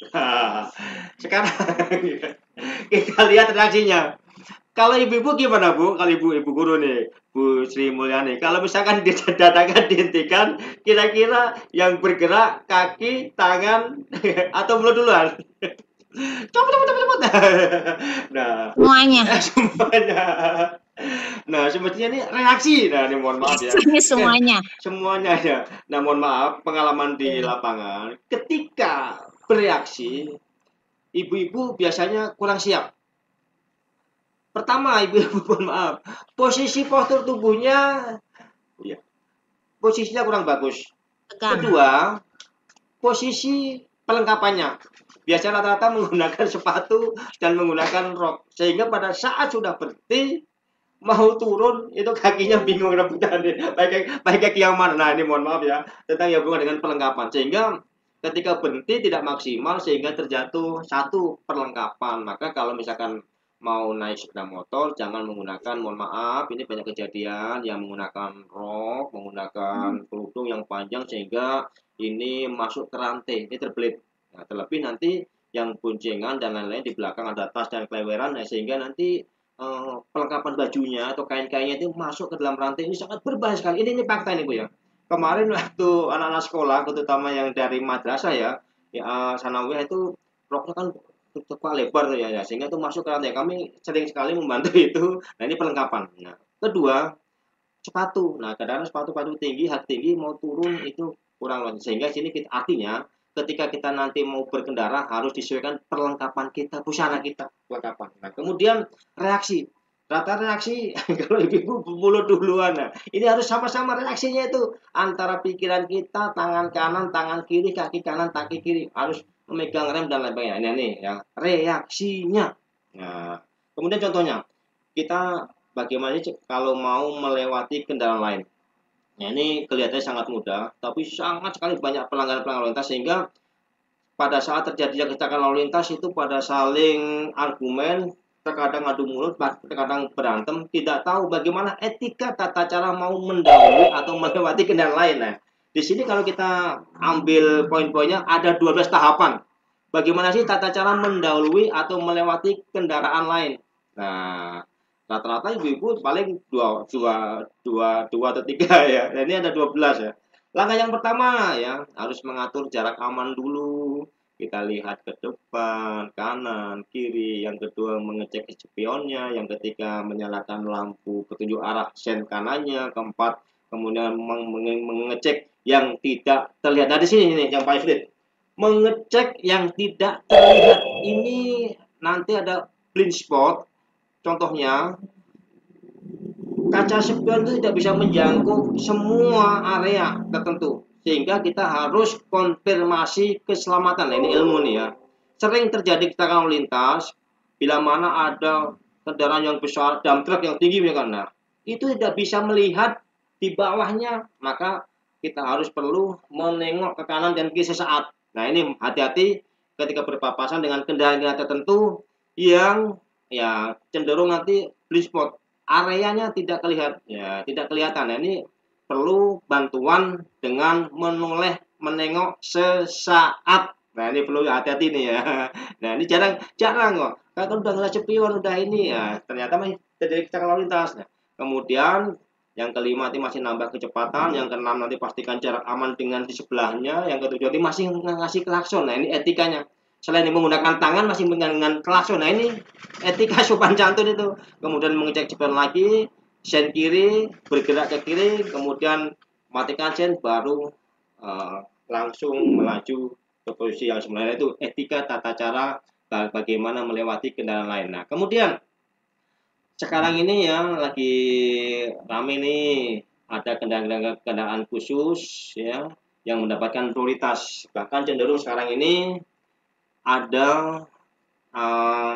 nah, sekarang kita lihat reaksinya. Kalau ibu-ibu gimana Bu? Kalau ibu guru nih, Bu Sri Mulyani. Kalau misalkan didadakan dihentikan, kira-kira yang bergerak kaki, tangan, atau mulut duluan? Cepet, cepet, cepet, cepet. Nah, Semuanya. semuanya. Nah, semestinya ini reaksi. Nah, ini mohon maaf ya. Ini semuanya. Semuanya ya. Nah, mohon maaf, pengalaman di lapangan. Ketika bereaksi, ibu-ibu biasanya kurang siap. Pertama, ibu-ibu mohon maaf, posisi postur tubuhnya ya, posisinya kurang bagus. Tegang. Kedua, posisi pelengkapannya. Biasa rata-rata menggunakan sepatu dan menggunakan rok. Sehingga pada saat sudah berhenti, mau turun, itu kakinya bingung rebutan. Pakai kaki yang mana? Nah, ini mohon maaf ya, tentang yang hubungan dengan perlengkapan. Sehingga ketika berhenti tidak maksimal, sehingga terjatuh satu perlengkapan. Maka kalau misalkan mau naik sepeda motor jangan menggunakan, mohon maaf, ini banyak kejadian yang menggunakan rok, menggunakan kerudung yang panjang sehingga ini masuk ke rantai, ini terbelit. Nah, terlebih nanti yang boncengan dan lain-lain di belakang ada tas dan keleweran, nah, sehingga nanti perlengkapan bajunya atau kain-kainnya itu masuk ke dalam rantai, ini sangat berbahaya sekali. Ini fakta ini Bu ya. Kemarin waktu anak-anak sekolah, terutama yang dari madrasah ya, sanawiyah itu roknya kan terbuka lebar tuh ya, sehingga itu masuk ke rantai. Kami sering sekali membantu itu. Nah, ini perlengkapan. Nah, kedua, sepatu. Nah, kadang-kadang sepatu-sepatu tinggi, hak tinggi mau turun itu kurang lagi. Sehingga sini artinya ketika kita nanti mau berkendara harus disesuaikan perlengkapan kita, busana kita, perlengkapan. Nah, kemudian reaksi. Rata reaksi kalau ibu mulut duluan. Nah, ini harus sama-sama reaksinya itu antara pikiran kita, tangan kanan, tangan kiri, kaki kanan, kaki kiri harus memegang rem dan lain sebagainya. Ini nih ya, reaksinya. Nah, kemudian contohnya kita bagaimana kalau mau melewati kendaraan lain. Nah, ini kelihatannya sangat mudah, tapi sangat sekali banyak pelanggaran-pelanggaran lalu lintas sehingga pada saat terjadinya kecelakaan lalu lintas itu pada saling argumen, terkadang adu mulut, terkadang berantem, tidak tahu bagaimana etika tata cara mau mendahului atau melewati kendaraan lain. Nah, di sini kalau kita ambil poin-poinnya ada 12 tahapan. Bagaimana sih tata cara mendahului atau melewati kendaraan lain? Nah, rata-rata ibu-ibu paling dua atau tiga ya. Nah, ini ada 12 ya. Langkah yang pertama ya harus mengatur jarak aman dulu. kita lihat ke depan, kanan, kiri. Yang kedua mengecek spionnya, yang ketiga menyalakan lampu petunjuk arah sen kanannya, keempat kemudian mengecek yang tidak terlihat. Nah, di sini nih yang paling sulit. Mengecek yang tidak terlihat ini nanti ada blind spot. Contohnya, kaca spion itu tidak bisa menjangkau semua area tertentu, sehingga kita harus konfirmasi keselamatan. Nah, ini ilmu nih ya. Sering terjadi kecelakaan lalu lintas bila mana ada kendaraan yang besar, dump truck yang tinggi misalkan. Nah, itu tidak bisa melihat di bawahnya, maka kita harus perlu menengok ke kanan dan kiri sesaat. Nah, ini hati-hati ketika berpapasan dengan kendaraan tertentu yang ya cenderung nanti blind spot, areanya tidak terlihat, ya tidak kelihatan. Nah, ini perlu bantuan dengan menoleh menengok sesaat. Nah, ini perlu hati-hati nih ya. Nah, ini jarang kok. Kan udah ngeliat spion udah ini ya, ternyata masih terjadi kecelakaan lalu lintas. Nah, kemudian yang kelima nanti masih nambah kecepatan, yang keenam nanti pastikan jarak aman dengan di sebelahnya, yang ketujuh nanti masih ngasih klakson. Nah, ini etikanya. Selain menggunakan tangan masih dengan klakson. Nah, ini etika sopan santun itu. Kemudian mengecek spion lagi, sen kiri, bergerak ke kiri, kemudian matikan sen, baru langsung melaju ke posisi yang sebenarnya. Itu etika tata cara bagaimana melewati kendaraan lain. Nah, kemudian sekarang ini ya lagi rame nih, ada kendaraan khusus ya yang mendapatkan prioritas. Bahkan cenderung sekarang ini ada uh,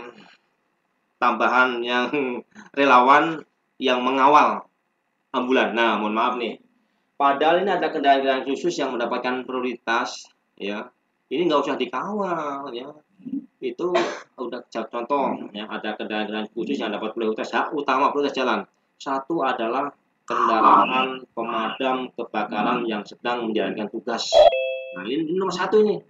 tambahan yang relawan yang mengawal ambulan. Nah, mohon maaf nih. Padahal ini ada kendaraan khusus yang mendapatkan prioritas, ya. Ini nggak usah dikawal, ya. Itu udah contoh, ya. Ada kendaraan khusus yang dapat prioritas, hak utama prioritas jalan. Satu adalah kendaraan pemadam kebakaran yang sedang menjalankan tugas. Nah, ini nomor satu ini.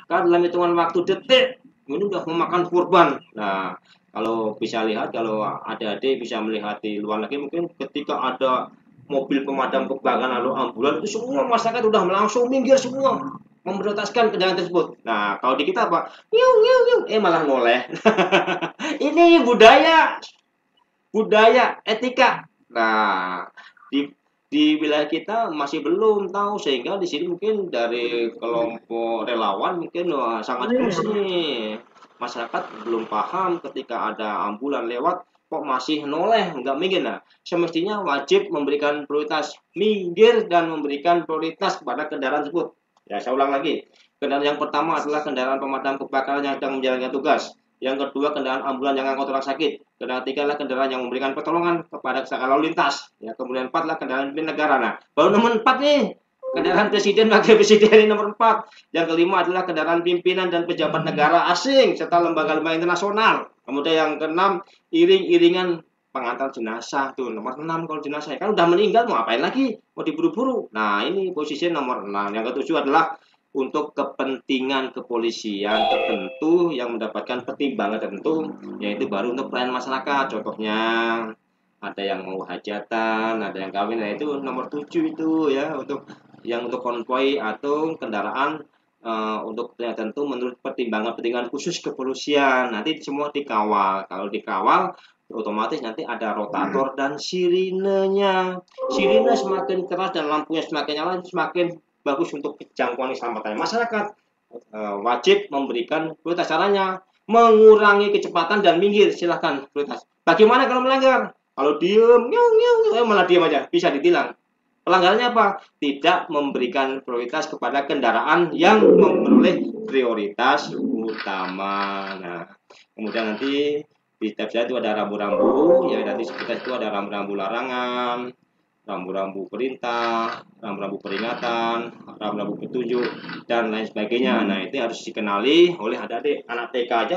Kan dalam hitungan waktu detik, ini udah memakan korban. Nah, kalau bisa lihat, kalau adik-adik bisa melihat di luar lagi, mungkin ketika ada mobil pemadam kebakaran lalu ambulan, itu semua masyarakat udah langsung minggir semua memprioritaskan kendaraan tersebut. Nah, kalau di kita apa? Yung yung yung, malah noleh. Ini budaya, budaya, etika. Nah, di wilayah kita masih belum tahu, sehingga di sini mungkin dari kelompok relawan mungkin sangat tulus nih. Masyarakat belum paham ketika ada ambulan lewat kok masih noleh nggak minggir. Nah, semestinya wajib memberikan prioritas minggir dan memberikan prioritas kepada kendaraan tersebut. Ya, saya ulang lagi. Kendaraan yang pertama adalah kendaraan pemadam kebakaran yang sedang menjalankan tugas. Yang kedua, kendaraan ambulan yang angkut orang sakit. Kendaraan tiga adalah kendaraan yang memberikan pertolongan kepada kecelakaan lalu lintas. Ya, kemudian empat adalah kendaraan milik negara. Nah, baru nomor empat nih, kendaraan presiden, wakil presiden ini nomor empat. Yang kelima adalah kendaraan pimpinan dan pejabat negara asing serta lembaga-lembaga internasional. Kemudian yang keenam, iring-iringan pengantar jenazah tuh nomor 6. Kalau jenazah kan udah meninggal mau apain lagi, mau diburu-buru. Nah, ini posisi nomor 6. Yang ketujuh adalah untuk kepentingan kepolisian tertentu yang mendapatkan pertimbangan tertentu, yaitu baru untuk pelayanan masyarakat. Contohnya ada yang mau hajatan, ada yang kawin. Nah, itu nomor 7 itu ya, untuk yang untuk konvoi atau kendaraan untuk tertentu menurut pertimbangan khusus kepolisian. Nanti semua dikawal. Kalau dikawal otomatis nanti ada rotator dan sirinenya. Sirine semakin keras dan lampunya semakin nyala, semakin bagus untuk jangkauan keselamatan masyarakat. Wajib memberikan prioritas. Caranya mengurangi kecepatan dan minggir, silahkan prioritas. Bagaimana kalau melanggar? Kalau diem, malah diem aja, bisa ditilang. Pelanggarannya apa? Tidak memberikan prioritas kepada kendaraan yang memperoleh prioritas utama. Nah, kemudian nanti di tab saya itu ada rambu-rambu, ya nanti sekitar itu ada rambu-rambu larangan, rambu-rambu perintah, rambu-rambu peringatan, rambu-rambu petunjuk, dan lain sebagainya. Nah, itu harus dikenali oleh adik-adik. Anak TK aja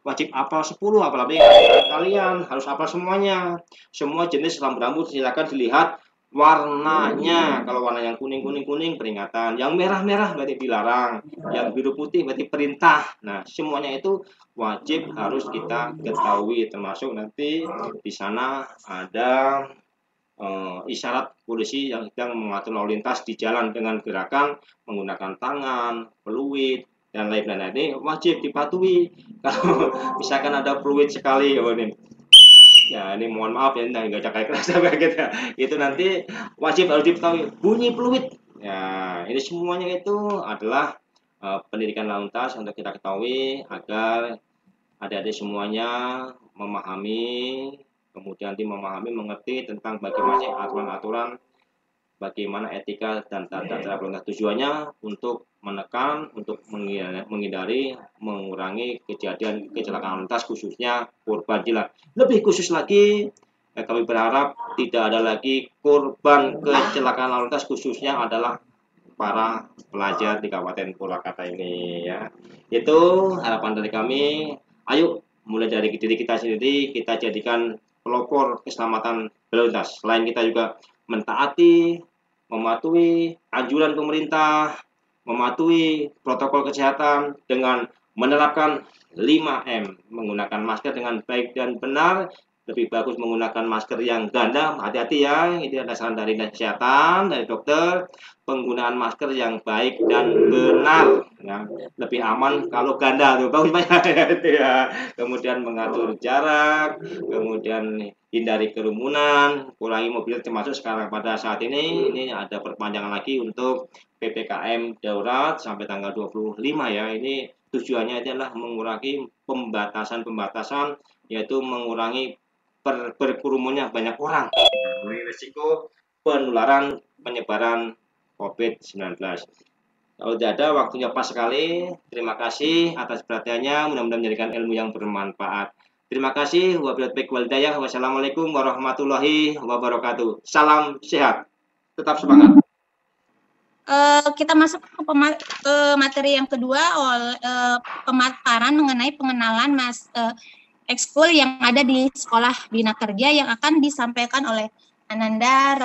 wajib hafal 10, apalagi kalian harus hafal semuanya. Semua jenis rambu-rambu silakan dilihat warnanya. Kalau warna yang kuning peringatan, yang merah-merah berarti dilarang, yang biru putih berarti perintah. Nah, semuanya itu wajib harus kita ketahui, termasuk nanti di sana ada isyarat polisi yang sedang mengatur lalu lintas di jalan dengan gerakan menggunakan tangan, peluit, dan lain-lain. Nah, ini wajib dipatuhi. Kalau misalkan ada fluid sekali, oh ini, ya ini mohon maaf ya, nggak ada kayak keras apa gitu ya. Itu nanti wajib harus diketahui bunyi fluid. Ya, ini semuanya itu adalah pendidikan lalu lintas untuk kita ketahui agar adik-adik semuanya memahami, kemudian nanti memahami, mengerti tentang bagaimana aturan-aturan, bagaimana etika dan tata cara berlaku. Tujuannya untuk menekan, untuk menghindari, mengurangi kejadian kecelakaan lintas khususnya korban jiwa. Lebih khusus lagi, kami berharap tidak ada lagi korban kecelakaan lalu lintas khususnya adalah para pelajar di Kabupaten Purwakarta ini ya. Itu harapan dari kami. Ayo mulai dari diri kita sendiri kita jadikan pelopor keselamatan berlalu lintas. Selain kita juga mentaati, mematuhi anjuran pemerintah, mematuhi protokol kesehatan dengan menerapkan 5M, menggunakan masker dengan baik dan benar. Lebih bagus menggunakan masker yang ganda, hati-hati ya, ini ada saran dari kesehatan, dari dokter, penggunaan masker yang baik dan benar, ya. Lebih aman kalau ganda tuh, bagus banyak ya. Kemudian mengatur jarak, kemudian hindari kerumunan, kurangi mobilitas, termasuk sekarang pada saat ini ada perpanjangan lagi untuk PPKM darurat sampai tanggal 25 ya. Ini tujuannya adalah mengurangi pembatasan-pembatasan, yaitu mengurangi berkerumunnya banyak orang, risiko penularan penyebaran COVID-19. Kalau tidak ada, waktunya pas sekali. Terima kasih atas perhatiannya. Mudah-mudahan menjadikan ilmu yang bermanfaat. Terima kasih. Wassalamualaikum warahmatullahi wabarakatuh. Salam sehat. Tetap semangat. Kita masuk ke materi yang kedua, pemaparan mengenai pengenalan ekskul yang ada di Sekolah Bina Kerja yang akan disampaikan oleh Ananda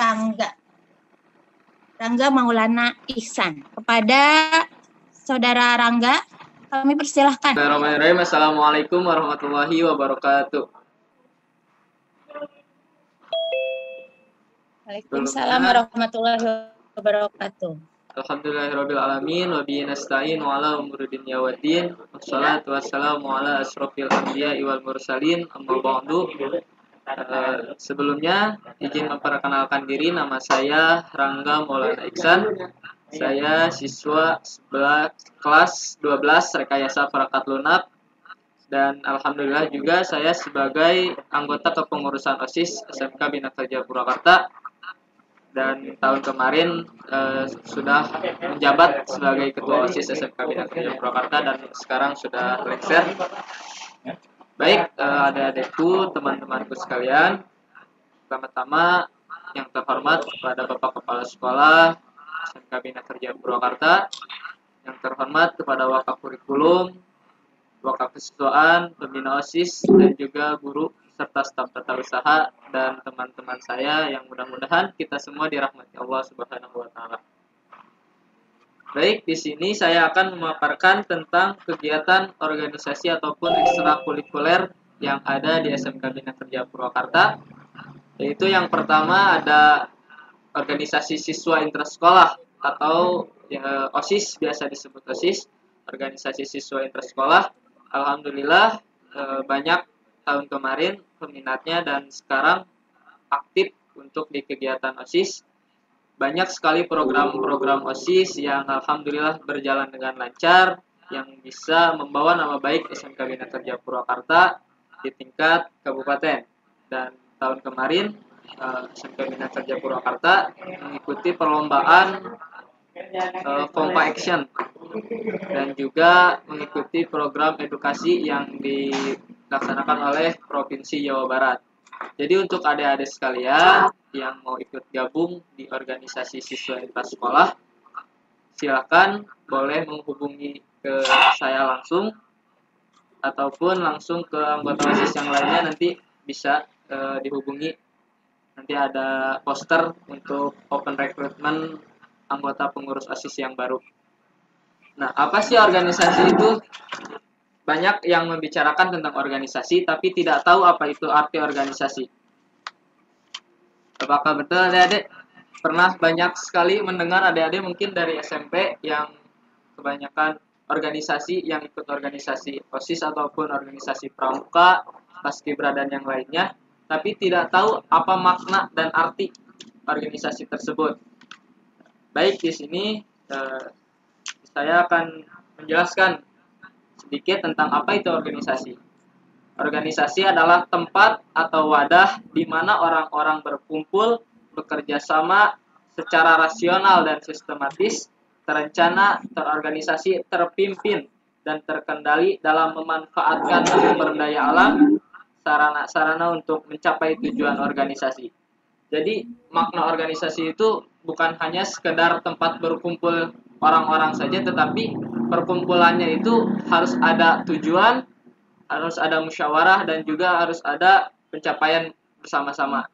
Rangga Maulana Ihsan. Kepada Saudara Rangga, kami persilahkan. Bismillahirrahmanirrahim. Assalamualaikum warahmatullahi wabarakatuh. Waalaikumsalam warahmatullahi wabarakatuh. Alhamdulillahirabbil alamin wa bihi nasta'in wa ala umuri dunya waddin. Wassalatu wassalamu ala asrofil anbiya'i wal mursalin. Amma ba'du. Sebelumnya izin memperkenalkan diri, nama saya Rangga Maulana Ihsan. Saya siswa kelas 12 Rekayasa Perangkat Lunak, dan alhamdulillah juga saya sebagai anggota kepengurusan OSIS SMK Bina Kerja Purwakarta, dan tahun kemarin sudah menjabat sebagai ketua OSIS SMK Bina Kerja Purwakarta, dan sekarang sudah lengser. Baik, adik-adikku, teman-temanku sekalian, pertama-tama yang terhormat kepada Bapak Kepala Sekolah SMK Bina Kerja Purwakarta, yang terhormat kepada Wakaf Kurikulum, Wakaf Kesiswaan, Pembina OSIS, dan juga guru serta staf tata usaha dan teman-teman saya yang mudah-mudahan kita semua dirahmati Allah Subhanahu wa taala. Baik, di sini saya akan memaparkan tentang kegiatan organisasi ataupun ekstrakurikuler yang ada di SMK Bina Kerja Purwakarta. Yaitu yang pertama ada organisasi siswa intrasekolah atau OSIS, biasa disebut OSIS, organisasi siswa intrasekolah. Alhamdulillah banyak tahun kemarin peminatnya dan sekarang aktif untuk di kegiatan OSIS. Banyak sekali program-program OSIS yang alhamdulillah berjalan dengan lancar, yang bisa membawa nama baik SMK Bina Kerja Purwakarta di tingkat kabupaten. Dan tahun kemarin SMK Bina Kerja Purwakarta mengikuti perlombaan Kompa Action dan juga mengikuti program edukasi yang dilaksanakan oleh Provinsi Jawa Barat. Jadi untuk adik-adik sekalian yang mau ikut gabung di organisasi siswa intrasekolah, silakan boleh menghubungi ke saya langsung ataupun langsung ke anggota OSIS yang lainnya, nanti bisa dihubungi. Nanti ada poster untuk open recruitment anggota pengurus OSIS yang baru. Nah, apa sih organisasi itu? Banyak yang membicarakan tentang organisasi, tapi tidak tahu apa itu arti organisasi. Apakah betul adik-adik? Pernah banyak sekali mendengar adik-adik mungkin dari SMP yang kebanyakan organisasi yang ikut organisasi OSIS ataupun organisasi pramuka, paskibra dan yang lainnya, tapi tidak tahu apa makna dan arti organisasi tersebut. Baik, di sini saya akan menjelaskan sedikit tentang apa itu organisasi. Organisasi adalah tempat atau wadah di mana orang-orang berkumpul, bekerja sama secara rasional dan sistematis, terencana, terorganisasi, terpimpin, dan terkendali dalam memanfaatkan sumber daya alam, sarana-sarana untuk mencapai tujuan organisasi. Jadi, makna organisasi itu bukan hanya sekedar tempat berkumpul orang-orang saja, tetapi perkumpulannya itu harus ada tujuan, harus ada musyawarah, dan juga harus ada pencapaian bersama-sama.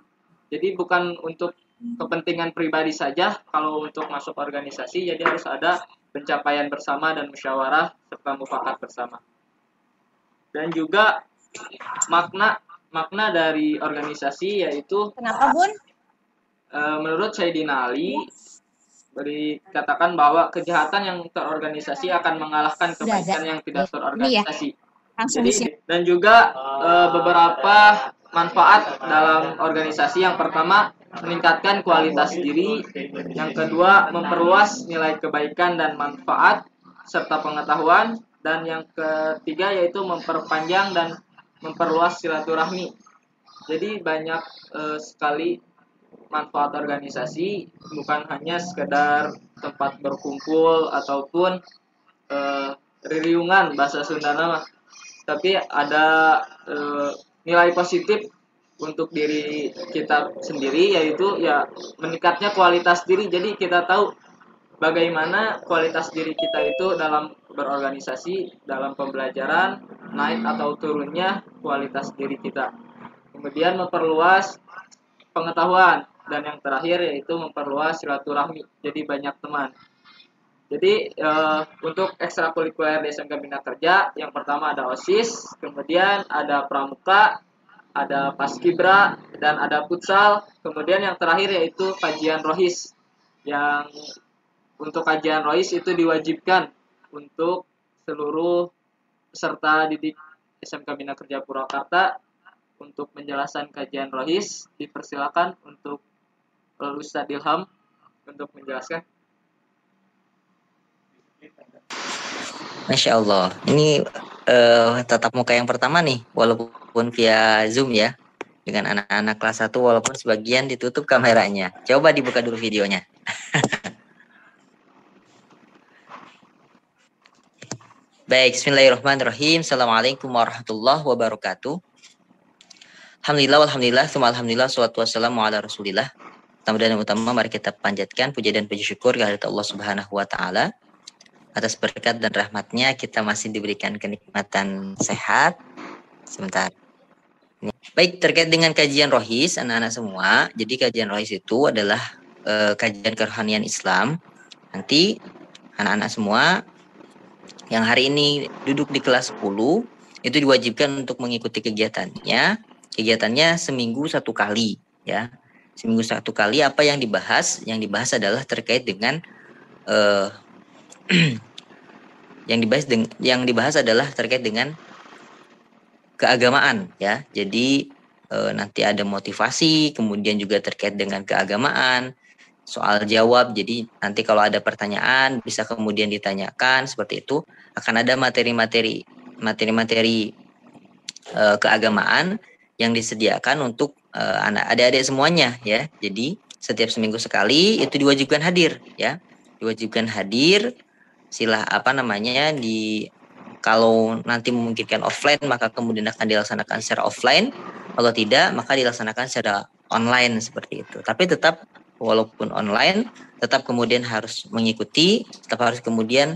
Jadi bukan untuk kepentingan pribadi saja kalau untuk masuk organisasi, jadi harus ada pencapaian bersama dan musyawarah serta mufakat bersama. Dan juga makna dari organisasi yaitu, Kenapa, Bun? menurut Sayyidina Ali dikatakan bahwa kejahatan yang terorganisasi akan mengalahkan kebaikan yang tidak terorganisasi. Jadi, dan juga beberapa manfaat dalam organisasi. Yang pertama, meningkatkan kualitas diri. Yang kedua, memperluas nilai kebaikan dan manfaat serta pengetahuan. Dan yang ketiga yaitu memperpanjang dan memperluas silaturahmi. Jadi banyak sekali manfaat organisasi, bukan hanya sekedar tempat berkumpul ataupun ririungan bahasa Sunda nama, tapi ada nilai positif untuk diri kita sendiri, yaitu ya meningkatnya kualitas diri. Jadi kita tahu bagaimana kualitas diri kita itu dalam berorganisasi, dalam pembelajaran, naik atau turunnya kualitas diri kita. Kemudian memperluas pengetahuan, dan yang terakhir yaitu memperluas silaturahmi, jadi banyak teman. Jadi untuk ekstrakurikuler di SMK Bina Kerja, yang pertama ada OSIS, kemudian ada pramuka, ada paskibra, dan ada futsal. Kemudian yang terakhir yaitu kajian rohis, yang untuk kajian rohis itu diwajibkan untuk seluruh peserta didik SMK Bina Kerja Purwakarta. Untuk menjelaskan kajian rohis, dipersilakan untuk Ustadz Ilham untuk menjelaskan. Masya Allah, ini tatap muka yang pertama nih, walaupun via Zoom ya, dengan anak-anak kelas 1, walaupun sebagian ditutup kameranya. Coba dibuka dulu videonya. Baik, bismillahirrahmanirrahim. Assalamualaikum warahmatullahi wabarakatuh. Alhamdulillah, alhamdulillah, salatu wassalamu ala rasulillah. Pertama dan utama, mari kita panjatkan puja dan puji syukur kehadirat Allah Subhanahu wa Ta'ala. Atas berkat dan rahmatnya kita masih diberikan kenikmatan sehat. Sebentar. Baik, terkait dengan kajian rohis, anak-anak semua. Jadi kajian rohis itu adalah kajian kerohanian Islam. Nanti anak-anak semua yang hari ini duduk di kelas 10 itu diwajibkan untuk mengikuti kegiatannya. Kegiatannya seminggu 1 kali, ya. Seminggu 1 kali. Apa yang dibahas? Yang dibahas adalah terkait dengan yang dibahas adalah terkait dengan keagamaan, ya. Jadi nanti ada motivasi, kemudian juga terkait dengan keagamaan, soal jawab. Jadi nanti kalau ada pertanyaan bisa kemudian ditanyakan seperti itu. Akan ada materi-materi keagamaan yang disediakan untuk adik-adik semuanya, ya. Jadi setiap seminggu sekali itu diwajibkan hadir, ya. Diwajibkan hadir. Kalau nanti memungkinkan offline maka kemudian akan dilaksanakan secara offline. Kalau tidak maka dilaksanakan secara online seperti itu. Tapi tetap walaupun online tetap kemudian harus mengikuti, tetap harus kemudian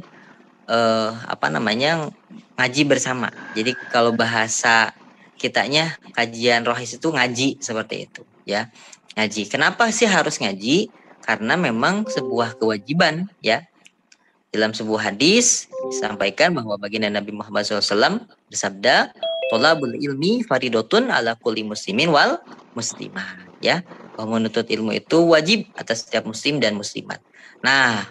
ngaji bersama. Jadi kalau bahasa kitanya kajian rohis itu ngaji seperti itu, ya. Ngaji. Kenapa sih harus ngaji? Karena memang sebuah kewajiban, ya. Dalam sebuah hadis disampaikan bahwa baginda Nabi Muhammad SAW bersabda, "Thalabul ilmi faridotun ala kulli muslimin wal muslimah." Ya, bahwa menuntut ilmu itu wajib atas setiap muslim dan muslimat. Nah,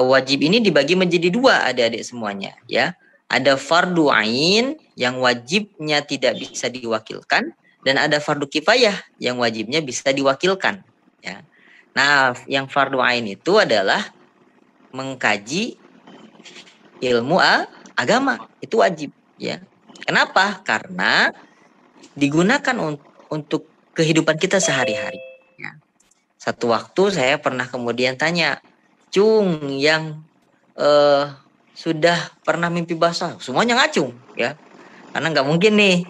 wajib ini dibagi menjadi dua adik-adik semuanya ya. Ada fardu ain yang wajibnya tidak bisa diwakilkan dan ada fardu kifayah yang wajibnya bisa diwakilkan ya. Nah, yang fardu ain itu adalah mengkaji ilmu agama, itu wajib ya. Kenapa? Karena digunakan untuk kehidupan kita sehari-hari ya. Satu waktu saya pernah kemudian tanya, Cung, yang sudah pernah mimpi basah, semuanya ngacung ya, karena nggak mungkin nih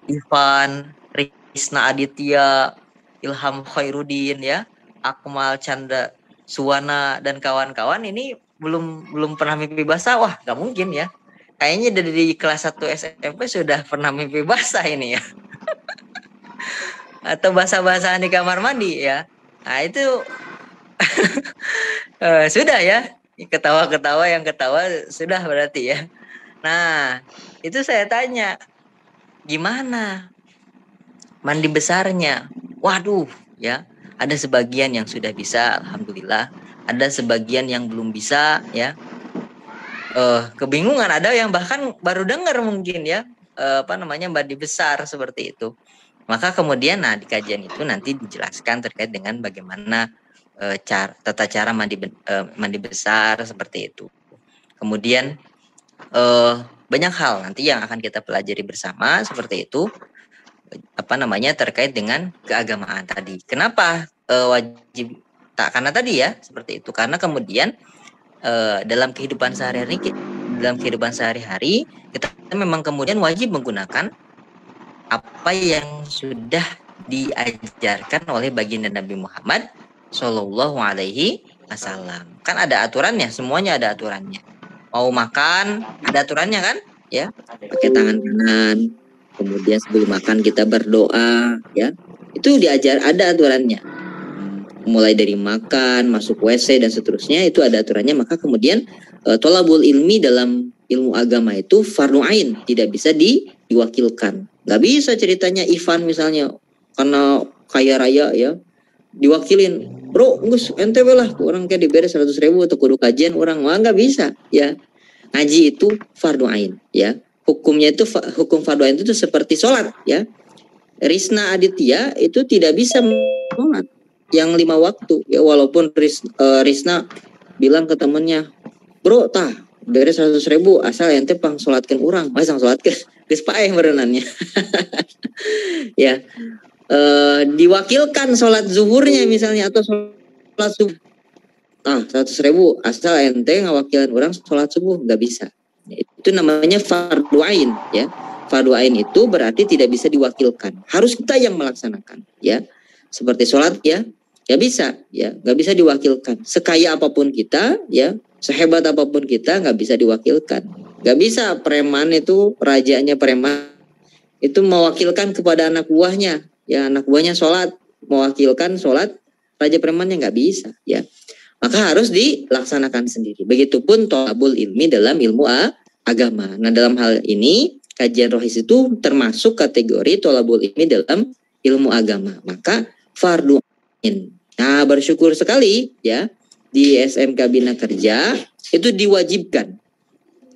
Ivan, Risna Aditya, Ilham Khairuddin ya, Akmal Chandra Suwana dan kawan-kawan ini belum pernah mimpi basah. Wah, nggak mungkin ya, kayaknya dari kelas 1 SMP sudah pernah mimpi basah ini ya. Atau basah-basahan di kamar mandi ya. Nah itu sudah ya, ketawa-ketawa yang ketawa sudah berarti ya. Nah, itu saya tanya, gimana mandi besarnya? Waduh, ya, ada sebagian yang sudah bisa, alhamdulillah. Ada sebagian yang belum bisa, ya. Kebingungan, ada yang bahkan baru dengar mungkin ya, mandi besar seperti itu. Maka kemudian, nah di kajian itu nanti dijelaskan terkait dengan bagaimana tata cara mandi besar seperti itu. Kemudian banyak hal nanti yang akan kita pelajari bersama seperti itu, terkait dengan keagamaan tadi. Kenapa wajib? Karena tadi ya seperti itu. Karena kemudian dalam kehidupan sehari-hari kita memang kemudian wajib menggunakan apa yang sudah diajarkan oleh baginda Nabi Muhammad Shallallahu Alaihi Wasallam. Kan ada aturannya, semuanya ada aturannya. Mau makan ada aturannya kan, ya, pakai tangan kanan. Kemudian sebelum makan kita berdoa, ya, itu diajar, ada aturannya. Mulai dari makan, masuk WC dan seterusnya itu ada aturannya. Maka kemudian tholabul ilmi dalam ilmu agama itu fardu ain, tidak bisa diwakilkan. Nggak bisa ceritanya Ivan misalnya karena kaya raya ya diwakilin, bro, ngus ente lah orang kayak diberi 100.000 atau kudu kajian orang, wah nggak bisa ya. Ngaji itu fardu ain ya. Hukumnya itu hukum fardu ain itu seperti sholat ya. Risna Aditya itu tidak bisa sholat yang 5 waktu ya, walaupun Risna bilang ke temennya, bro tah dari 100.000 asal ente pang sholatkan orang, masang sholatkan geus paeh berenannya. Ya. Diwakilkan sholat zuhurnya misalnya atau sholat subuh, 100.000 asal ente ngawakilan orang sholat subuh, nggak bisa. Itu namanya fardu ain ya. Fardu ain itu berarti tidak bisa diwakilkan, harus kita yang melaksanakan ya. Seperti sholat ya, nggak bisa ya, nggak bisa diwakilkan. Sekaya apapun kita ya, sehebat apapun kita nggak bisa diwakilkan. Nggak bisa preman itu, rajanya preman itu mewakilkan kepada anak buahnya. Ya, anak buahnya sholat, mewakilkan sholat, raja premannya nggak bisa ya. Maka harus dilaksanakan sendiri. Begitupun tholabul ilmi dalam ilmu agama. Nah, dalam hal ini kajian rohis itu termasuk kategori tholabul ilmi dalam ilmu agama. Maka fardu ain. Nah, bersyukur sekali ya di SMK Bina Kerja itu diwajibkan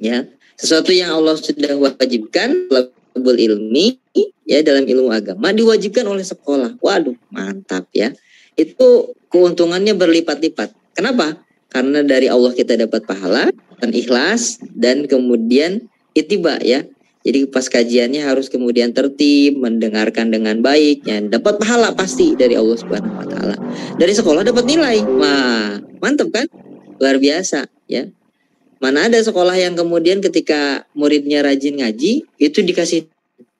ya. Sesuatu yang Allah sudah wajibkan, tholabul ilmi ya dalam ilmu agama diwajibkan oleh sekolah. Waduh, mantap ya. Itu keuntungannya berlipat-lipat. Kenapa? Karena dari Allah kita dapat pahala dan ikhlas dan kemudian ittiba ya. Jadi pas kajiannya harus kemudian tertib, mendengarkan dengan baik, ya, dapat pahala pasti dari Allah Subhanahu wa taala. Dari sekolah dapat nilai. Wah, mantap kan? Luar biasa ya. Mana ada sekolah yang kemudian ketika muridnya rajin ngaji itu dikasih,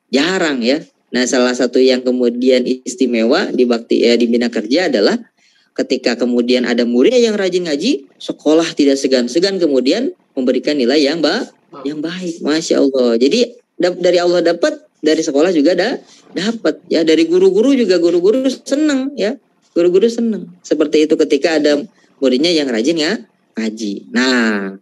jarang ya. Nah, salah satu yang kemudian istimewa di di Bina Kerja adalah ketika kemudian ada muridnya yang rajin ngaji, sekolah tidak segan-segan kemudian memberikan nilai yang baik. Masya Allah. Jadi dari Allah dapat, dari sekolah juga dapat ya. Dari guru-guru juga, guru-guru senang ya. Guru-guru senang. Seperti itu ketika ada muridnya yang rajin ngaji. Nah,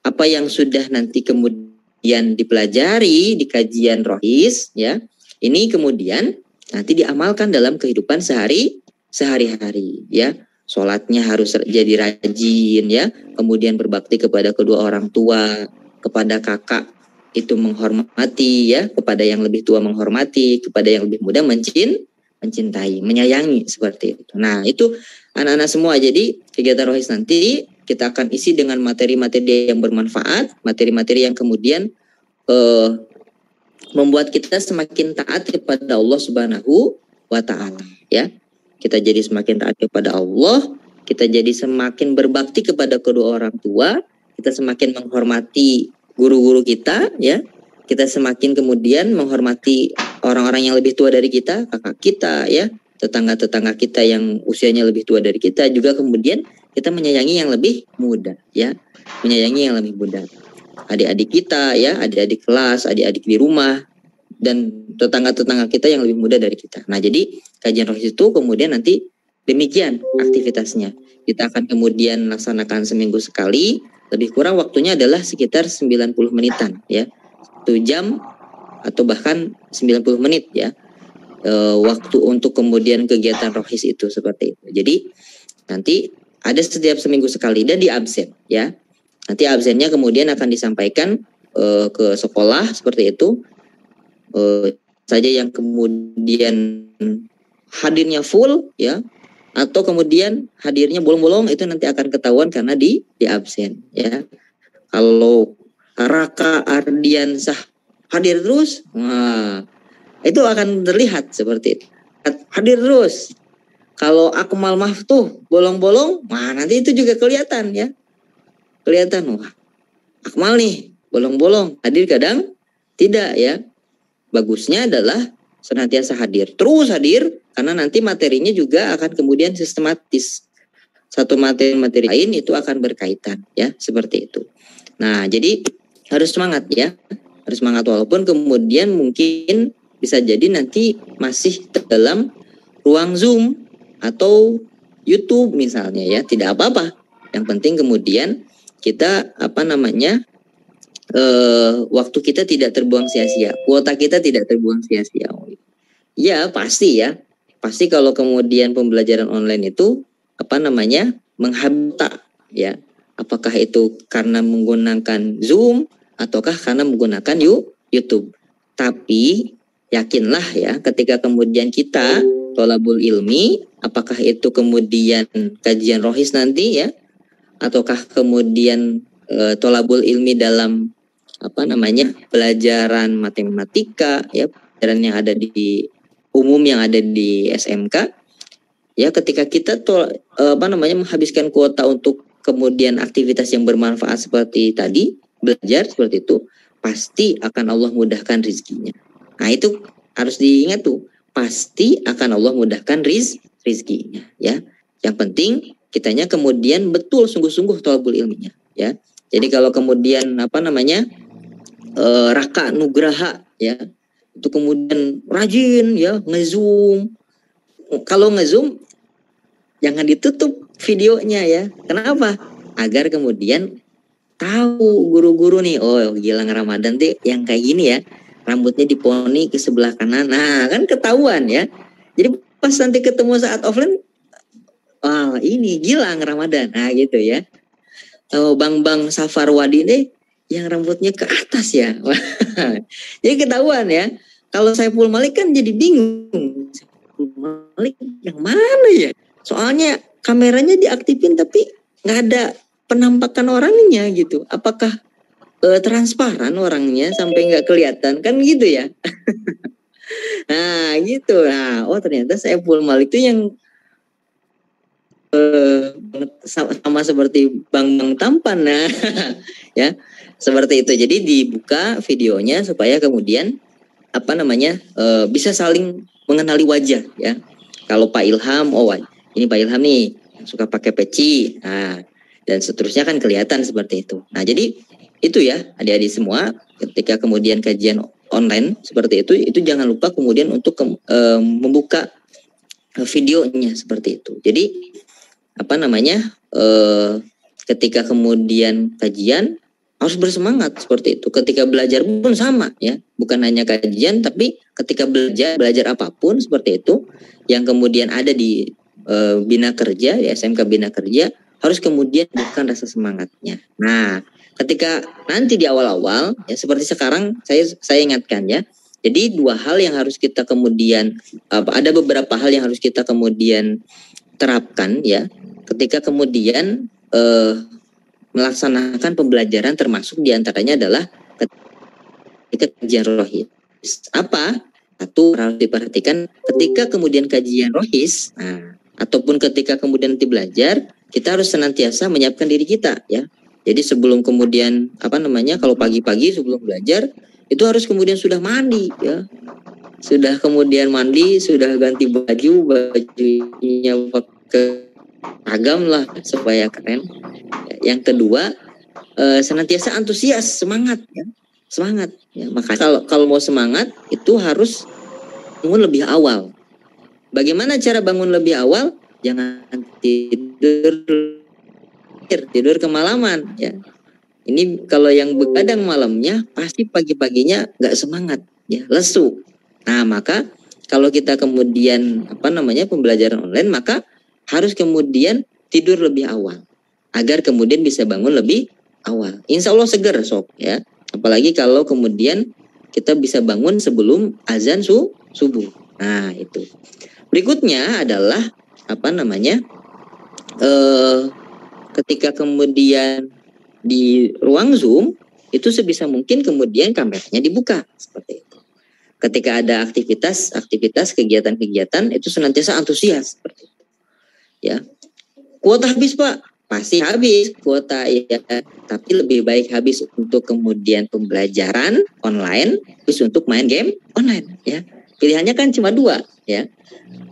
apa yang sudah nanti kemudian dipelajari di kajian rohis ya, ini kemudian nanti diamalkan dalam kehidupan sehari-hari ya. sholatnya harus jadi rajin ya, kemudian berbakti kepada kedua orang tua, kepada kakak itu menghormati ya, kepada yang lebih tua menghormati, kepada yang lebih muda mencintai, menyayangi, seperti itu. Nah, itu anak-anak semua. Jadi kegiatan rohis nanti kita akan isi dengan materi-materi yang bermanfaat, materi-materi yang kemudian membuat kita semakin taat kepada Allah Subhanahu wa Ta'ala ya. Kita jadi semakin taat kepada Allah, kita jadi semakin berbakti kepada kedua orang tua, kita semakin menghormati guru-guru kita ya. Kita semakin kemudian menghormati orang-orang yang lebih tua dari kita, kakak kita ya, tetangga-tetangga kita yang usianya lebih tua dari kita, juga kemudian kita menyayangi yang lebih muda ya, menyayangi yang lebih muda. Adik-adik kita ya, adik-adik kelas, adik-adik di rumah, dan tetangga-tetangga kita yang lebih muda dari kita. Nah, jadi kajian rohis itu kemudian nanti demikian aktivitasnya. Kita akan kemudian laksanakan seminggu sekali, lebih kurang waktunya adalah sekitar 90 menitan ya. 1 jam atau bahkan 90 menit ya. Waktu untuk kemudian kegiatan rohis itu seperti itu. Jadi nanti ada setiap seminggu sekali dan di absen ya. Nanti absennya kemudian akan disampaikan ke sekolah seperti itu. Saja yang kemudian hadirnya full ya, atau kemudian hadirnya bolong-bolong, itu nanti akan ketahuan karena di absen ya. Kalau Raka Ardiansah hadir terus, nah, itu akan terlihat seperti itu. Hadir terus. Kalau Akmal Maftuh bolong-bolong, nah nanti itu juga kelihatan ya. Kelihatan, wah Akmal nih bolong-bolong, hadir kadang tidak ya. Bagusnya adalah senantiasa hadir, terus hadir, karena nanti materinya juga akan kemudian sistematis. Satu materi lain itu akan berkaitan ya, seperti itu. Nah, jadi harus semangat ya, harus semangat, walaupun kemudian mungkin bisa jadi nanti masih dalam ruang Zoom atau YouTube misalnya ya, tidak apa-apa. Yang penting kemudian kita waktu kita tidak terbuang sia-sia, kuota kita tidak terbuang sia-sia. Ya pasti ya, pasti kalau kemudian pembelajaran online itu menghabis ya. Apakah itu karena menggunakan Zoom ataukah karena menggunakan YouTube. Tapi yakinlah ya, ketika kemudian kita tholabul ilmi, apakah itu kemudian kajian rohis nanti ya, ataukah kemudian tholabul ilmi dalam pelajaran matematika ya, pelajaran yang ada di umum yang ada di SMK ya, ketika kita menghabiskan kuota untuk kemudian aktivitas yang bermanfaat seperti tadi, belajar seperti itu, pasti akan Allah mudahkan rezekinya. Nah, itu harus diingat tuh, pasti akan Allah mudahkan rezekinya ya. Yang penting kitanya kemudian betul sungguh-sungguh thalabul ilminya ya. Jadi kalau kemudian Raka Nugraha ya, itu kemudian rajin ya nge-zoom. Kalau nge-zoom jangan ditutup videonya ya. Kenapa? Agar kemudian tahu guru-guru nih, oh Gilang Ramadan tuh yang kayak gini ya, rambutnya diponi ke sebelah kanan. Nah, kan ketahuan ya. Jadi pas nanti ketemu saat offline, wah ini Gilang Ramadan. Nah, gitu ya. Bang Safarwadi nih yang rambutnya ke atas ya. Jadi ketahuan ya. Kalau Saiful Malik kan jadi bingung. Saiful Malik yang mana ya? Soalnya kameranya diaktifin tapi nggak ada penampakan orangnya gitu. Apakah transparan orangnya sampai nggak kelihatan kan gitu ya? Nah gitu. Nah, oh ternyata Saiful Malik itu yang sama seperti Bang Tampan. Nah, ya seperti itu. Jadi dibuka videonya supaya kemudian bisa saling mengenali wajah ya. Kalau Pak Ilham, oh ini Pak Ilham nih suka pakai peci, nah dan seterusnya kan kelihatan seperti itu. Nah jadi itu ya adik-adik semua, ketika kemudian kajian online seperti itu jangan lupa kemudian untuk membuka videonya seperti itu. Jadi ketika kemudian kajian harus bersemangat seperti itu. Ketika belajar pun sama ya, bukan hanya kajian tapi ketika belajar apapun seperti itu yang kemudian ada di Bina Kerja, ya SMK Bina Kerja, harus kemudian bukan rasa semangatnya. Nah, ketika nanti di awal-awal, ya seperti sekarang saya ingatkan ya. Jadi dua hal yang harus kita kemudian, ada beberapa hal yang harus kita kemudian terapkan ya. Ketika kemudian melaksanakan pembelajaran, termasuk diantaranya adalah ketika kajian rohis. Apa? Satu harus diperhatikan ketika kemudian kajian rohis, ataupun ketika kemudian nanti belajar, kita harus senantiasa menyiapkan diri kita ya. Jadi sebelum kemudian kalau pagi-pagi sebelum belajar itu harus kemudian sudah mandi ya. Sudah kemudian mandi, sudah ganti bajunya pakai seragam lah supaya keren. Yang kedua, senantiasa antusias, semangat ya. Semangat ya. Maka kalau mau semangat itu harus bangun lebih awal. Bagaimana cara bangun lebih awal? Jangan tidur kemalaman ya. Ini kalau yang begadang malamnya pasti pagi-paginya nggak semangat ya, lesu. Nah, maka kalau kita kemudian pembelajaran online, maka harus kemudian tidur lebih awal agar kemudian bisa bangun lebih awal. Insya Allah seger sob ya. Apalagi kalau kemudian kita bisa bangun sebelum azan subuh. Nah, itu. Berikutnya adalah ketika kemudian di ruang Zoom itu sebisa mungkin kemudian kameranya dibuka seperti itu. Ketika ada aktivitas, kegiatan-kegiatan itu senantiasa antusias seperti itu. Ya. Kuota habis, Pak. Pasti habis kuota ya. Tapi lebih baik habis untuk kemudian pembelajaran online, habis untuk main game online ya. Pilihannya kan cuma dua ya.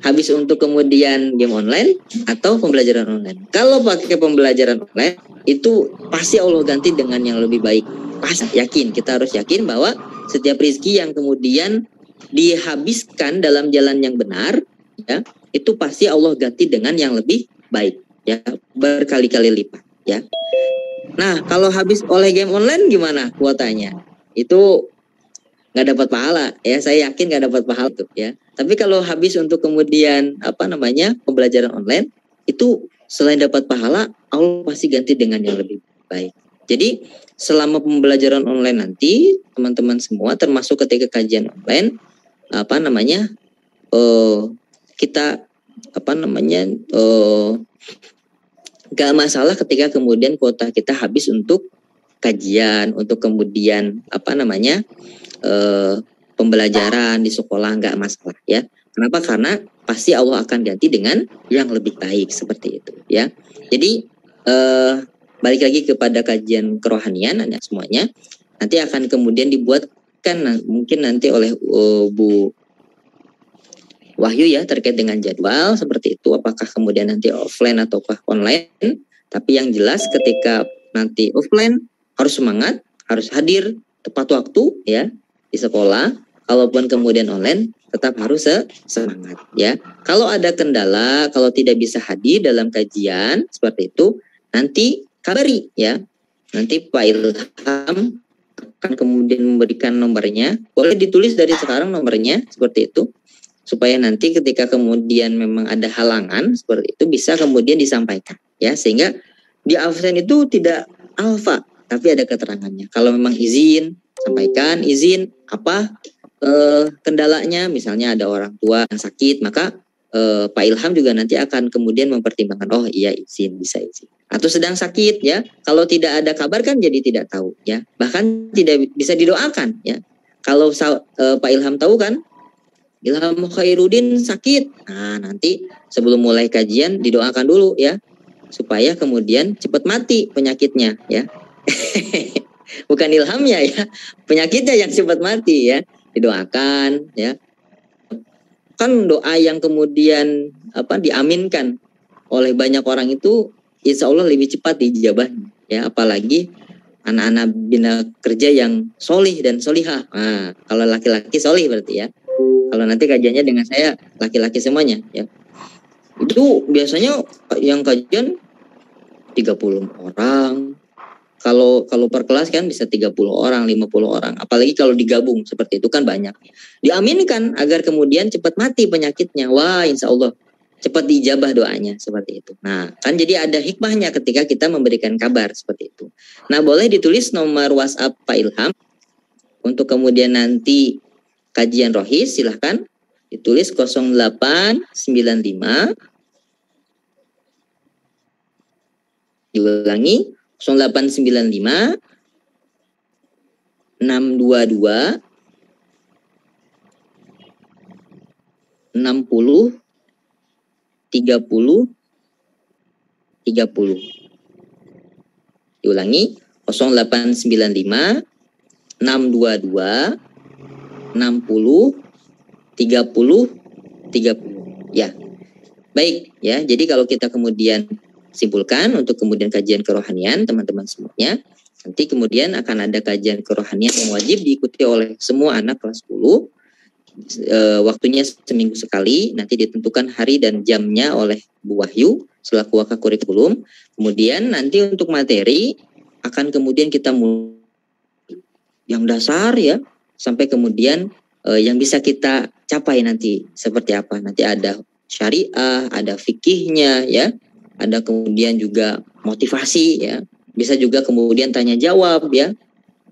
Habis untuk kemudian game online atau pembelajaran online. Kalau pakai pembelajaran online itu pasti Allah ganti dengan yang lebih baik. Pasti yakin, kita harus yakin bahwa setiap rezeki yang kemudian dihabiskan dalam jalan yang benar ya, itu pasti Allah ganti dengan yang lebih baik ya, berkali-kali lipat ya. Nah, kalau habis oleh game online gimana kuotanya? Itu nggak dapat pahala ya, saya yakin nggak dapat pahala tuh ya. Tapi kalau habis untuk kemudian pembelajaran online itu selain dapat pahala, Allah pasti ganti dengan yang lebih baik. Jadi selama pembelajaran online nanti teman-teman semua, termasuk ketika kajian online, kita gak masalah ketika kemudian kuota kita habis untuk kajian, untuk kemudian pembelajaran di sekolah, nggak masalah ya. Kenapa? Karena pasti Allah akan ganti dengan yang lebih baik seperti itu ya. Jadi balik lagi kepada kajian kerohanian semuanya nanti akan kemudian dibuatkan mungkin nanti oleh Bu Wahyu ya, terkait dengan jadwal seperti itu, apakah kemudian nanti offline ataukah online. Tapi yang jelas ketika nanti offline harus semangat, harus hadir tepat waktu ya di sekolah. Kalaupun kemudian online tetap harus semangat ya. Kalau ada kendala, kalau tidak bisa hadir dalam kajian seperti itu, nanti kabari ya. Nanti Pak Ilham akan kemudian memberikan nomornya. Boleh ditulis dari sekarang nomornya seperti itu, supaya nanti ketika kemudian memang ada halangan seperti itu bisa kemudian disampaikan ya, sehingga di absen itu tidak alfa tapi ada keterangannya. Kalau memang izin, sampaikan izin apa kendalanya, misalnya ada orang tua yang sakit, maka Pak Ilham juga nanti akan kemudian mempertimbangkan, oh iya izin, bisa izin. Atau sedang sakit ya, kalau tidak ada kabar kan jadi tidak tahu ya, bahkan tidak bisa didoakan ya. Kalau Pak Ilham tahu kan Ilham Khairuddin sakit, nah nanti sebelum mulai kajian didoakan dulu ya, supaya kemudian cepat mati penyakitnya ya. Bukan ilhamnya ya, penyakitnya yang cepat mati ya, didoakan ya. Kan doa yang kemudian diaminkan oleh banyak orang itu insya Allah lebih cepat dijabahnya ya, apalagi anak-anak bina kerja yang solih dan solihah. Nah, kalau laki-laki solih berarti ya. Kalau nanti kajiannya dengan saya laki-laki semuanya ya. Itu biasanya yang kajian 30 orang. Kalau per kelas kan bisa 30 orang, 50 orang. Apalagi kalau digabung seperti itu kan banyak. Diaminkan agar kemudian cepat mati penyakitnya. Wah, insya Allah cepat diijabah doanya seperti itu. Nah, kan jadi ada hikmahnya ketika kita memberikan kabar seperti itu. Nah, boleh ditulis nomor WhatsApp Pak Ilham untuk kemudian nanti kajian rohis, silahkan ditulis 0895 diulangi 0895 622 60 30 30. Diulangi 0895 622 60 30 30. Ya. Baik ya. Jadi kalau kita kemudian simpulkan untuk kemudian kajian kerohanian teman-teman semuanya, nanti kemudian akan ada kajian kerohanian yang wajib diikuti oleh semua anak kelas 10. Waktunya seminggu sekali, nanti ditentukan hari dan jamnya oleh Bu Wahyu selaku wakil kurikulum. Kemudian nanti untuk materi akan kemudian kita mulai yang dasar ya, sampai kemudian yang bisa kita capai nanti seperti apa. Nanti ada syariah, ada fikihnya ya, ada kemudian juga motivasi ya, bisa juga kemudian tanya jawab ya.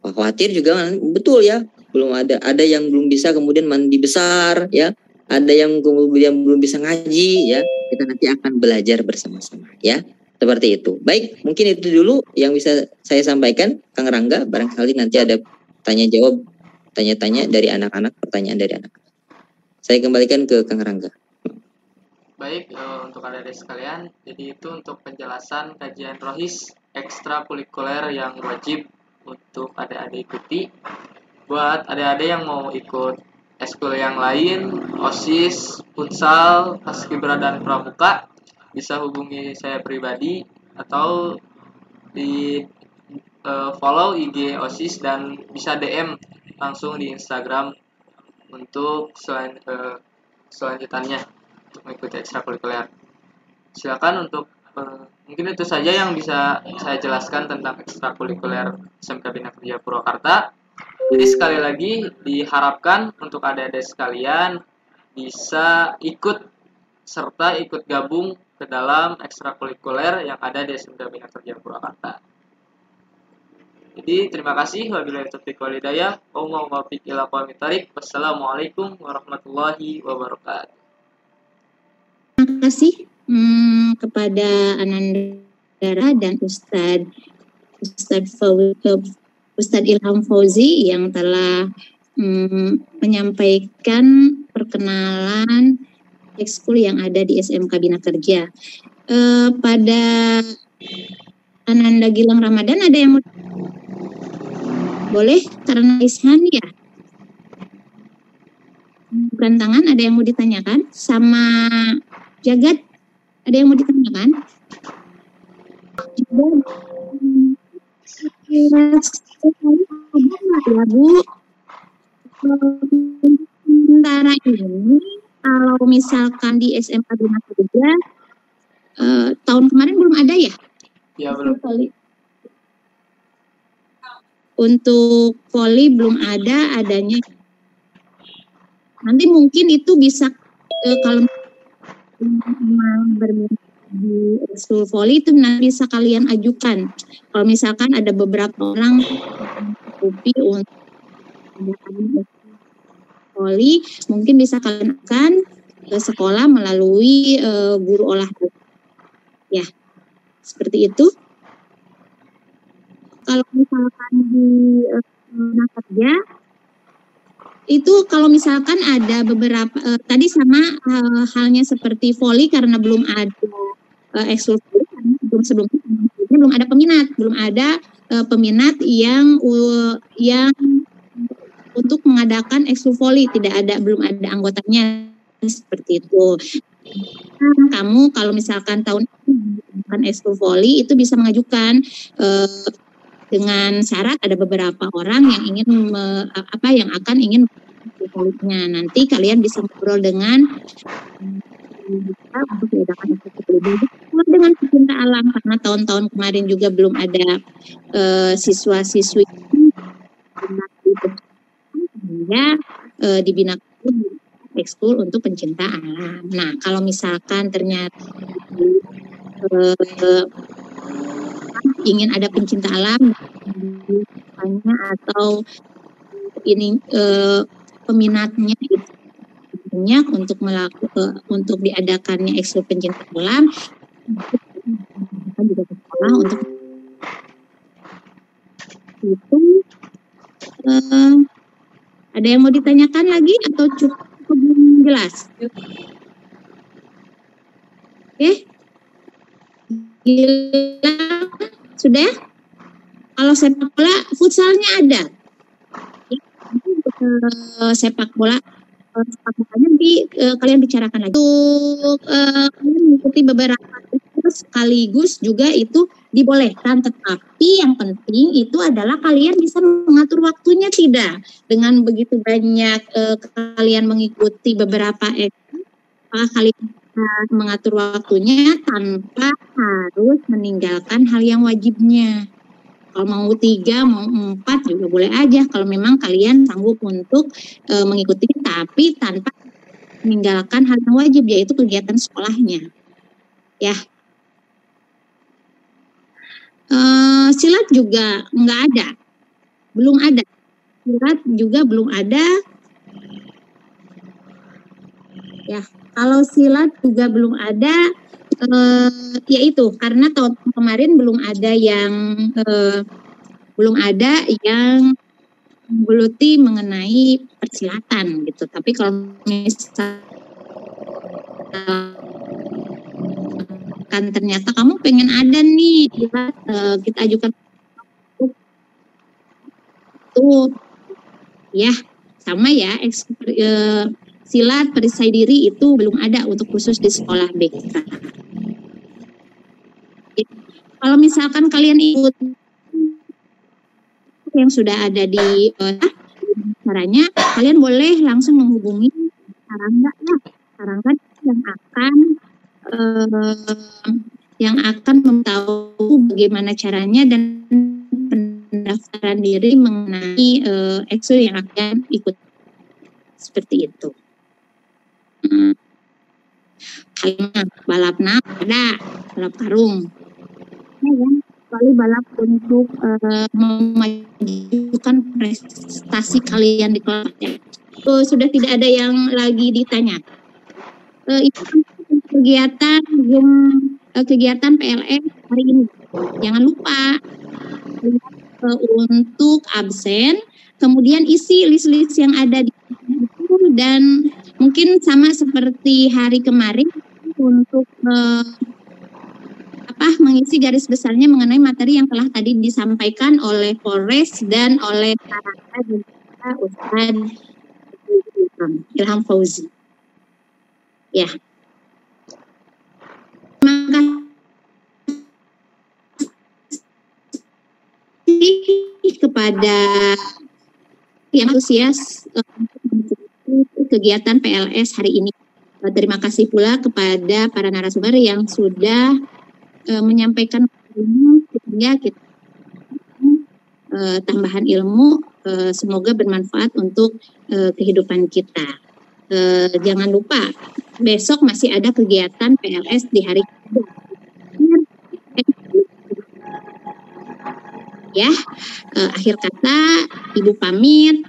Khawatir juga betul ya, belum ada yang belum bisa kemudian mandi besar ya, ada yang kemudian belum bisa ngaji ya, kita nanti akan belajar bersama-sama ya, seperti itu. Baik, mungkin itu dulu yang bisa saya sampaikan, Kang Rangga. Barangkali nanti ada tanya-tanya dari anak-anak, pertanyaan dari anak-anak. Saya kembalikan ke Kang Rangga. Baik, untuk adik-adik sekalian, jadi itu untuk penjelasan kajian rohis ekstrakurikuler yang wajib untuk adik-adik ikuti. Buat adik-adik yang mau ikut eskul yang lain, OSIS, futsal, paskibra dan pramuka, bisa hubungi saya pribadi atau di follow IG OSIS dan bisa DM langsung di Instagram untuk selanjutannya untuk mengikuti ekstrakurikuler. Silakan untuk mungkin itu saja yang bisa saya jelaskan tentang ekstrakurikuler SMK Bina Kerja Purwakarta. Jadi sekali lagi diharapkan untuk adik-adik sekalian bisa ikut serta ikut gabung ke dalam ekstrakurikuler yang ada di SMK Bina Kerja Purwakarta. Jadi terima kasih. Wabillahi taufiq wal hidayah. Wassalamualaikum warahmatullahi wabarakatuh. Terima kasih kepada Anandara dan Ustadz Ilham Fauzi yang telah menyampaikan perkenalan ekskul yang ada di SMK Bina Kerja. Pada Ananda Gilang Ramadan ada yang boleh karena Ishan ya? Bukan tangan, ada yang mau ditanyakan? Sama Jagat, ada yang mau ditanyakan? Ya Bu, sementara ini kalau misalkan di SMK Bina Kerja tahun kemarin belum ada ya? Ya belum. Untuk voli belum ada, adanya nanti mungkin itu bisa kalau berminat di ekskul voli itu nanti bisa kalian ajukan. Kalau misalkan ada beberapa orang kopi untuk voli, mungkin bisa kalian akan ke sekolah melalui guru olahraga. Ya, seperti itu. Kalau misalkan di Bina Kerja itu kalau misalkan ada beberapa tadi sama halnya seperti voli karena belum ada ekskul voli, sebelumnya belum ada peminat yang untuk mengadakan ekskul voli, belum ada anggotanya seperti itu. Kamu kalau misalkan tahun ini mengadakan ekskul voli itu bisa mengajukan dengan syarat ada beberapa orang yang ingin ingin volinya. Nanti kalian bisa ngobrol dengan untuk diadakan dengan pecinta alam, karena tahun-tahun kemarin juga belum ada siswa-siswi sehingga di Bina ekskul untuk pencinta alam. Nah, kalau misalkan ternyata ingin ada pencinta alam atau ini peminatnya itu banyak untuk diadakannya ekskul pencinta alam, kita juga ke sekolah untuk itu. Ada yang mau ditanyakan lagi atau cukup jelas? Oke, gila, sudah? Kalau sepak bola, futsalnya ada. Sepak bolanya nanti kalian bicarakan lagi. Untuk kalian mengikuti beberapa sekaligus juga itu dibolehkan, tetapi yang penting itu adalah kalian bisa mengatur waktunya tidak. Dengan begitu banyak kalian mengikuti beberapa kalian mengatur waktunya tanpa harus meninggalkan hal yang wajibnya. Kalau mau 3, mau 4 juga boleh aja kalau memang kalian sanggup untuk mengikuti, tapi tanpa meninggalkan hal yang wajib, yaitu kegiatan sekolahnya. Ya. Silat juga nggak ada, belum ada. Silat juga belum ada. Ya, kalau silat juga belum ada. Yaitu karena tahun kemarin belum ada yang menggeluti mengenai persilatan gitu. Tapi kalau misalkan ternyata kamu pengen ada nih, kita ajukan tuh ya, sama ya, silat perisai diri itu belum ada untuk khusus di sekolah BK. Kalau misalkan kalian ikut yang sudah ada di caranya, kalian boleh langsung menghubungi Sarangga yang akan memberitahu bagaimana caranya dan pendaftaran diri mengenai ekskul yang akan ikut, seperti itu. Balap ada, balap karung. Lalu balap untuk memajukan prestasi kalian di kelas. Sudah tidak ada yang lagi ditanya. Itu kegiatan PLS hari ini. Jangan lupa untuk absen, kemudian isi list-list yang ada di itu, dan mungkin sama seperti hari kemarin untuk mengisi garis besarnya mengenai materi yang telah tadi disampaikan oleh Polres dan oleh Ustaz Ilham Fauzi. Ya. Terima kasih kepada yang antusias kegiatan PLS hari ini. Terima kasih pula kepada para narasumber yang sudah menyampaikan ilmu, sehingga kita tambahan ilmu, semoga bermanfaat untuk kehidupan kita. Jangan lupa besok masih ada kegiatan PLS di hari kedua. Ya, akhir kata Ibu pamit.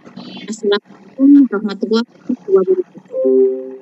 Assalamualaikum warahmatullahi wabarakatuh.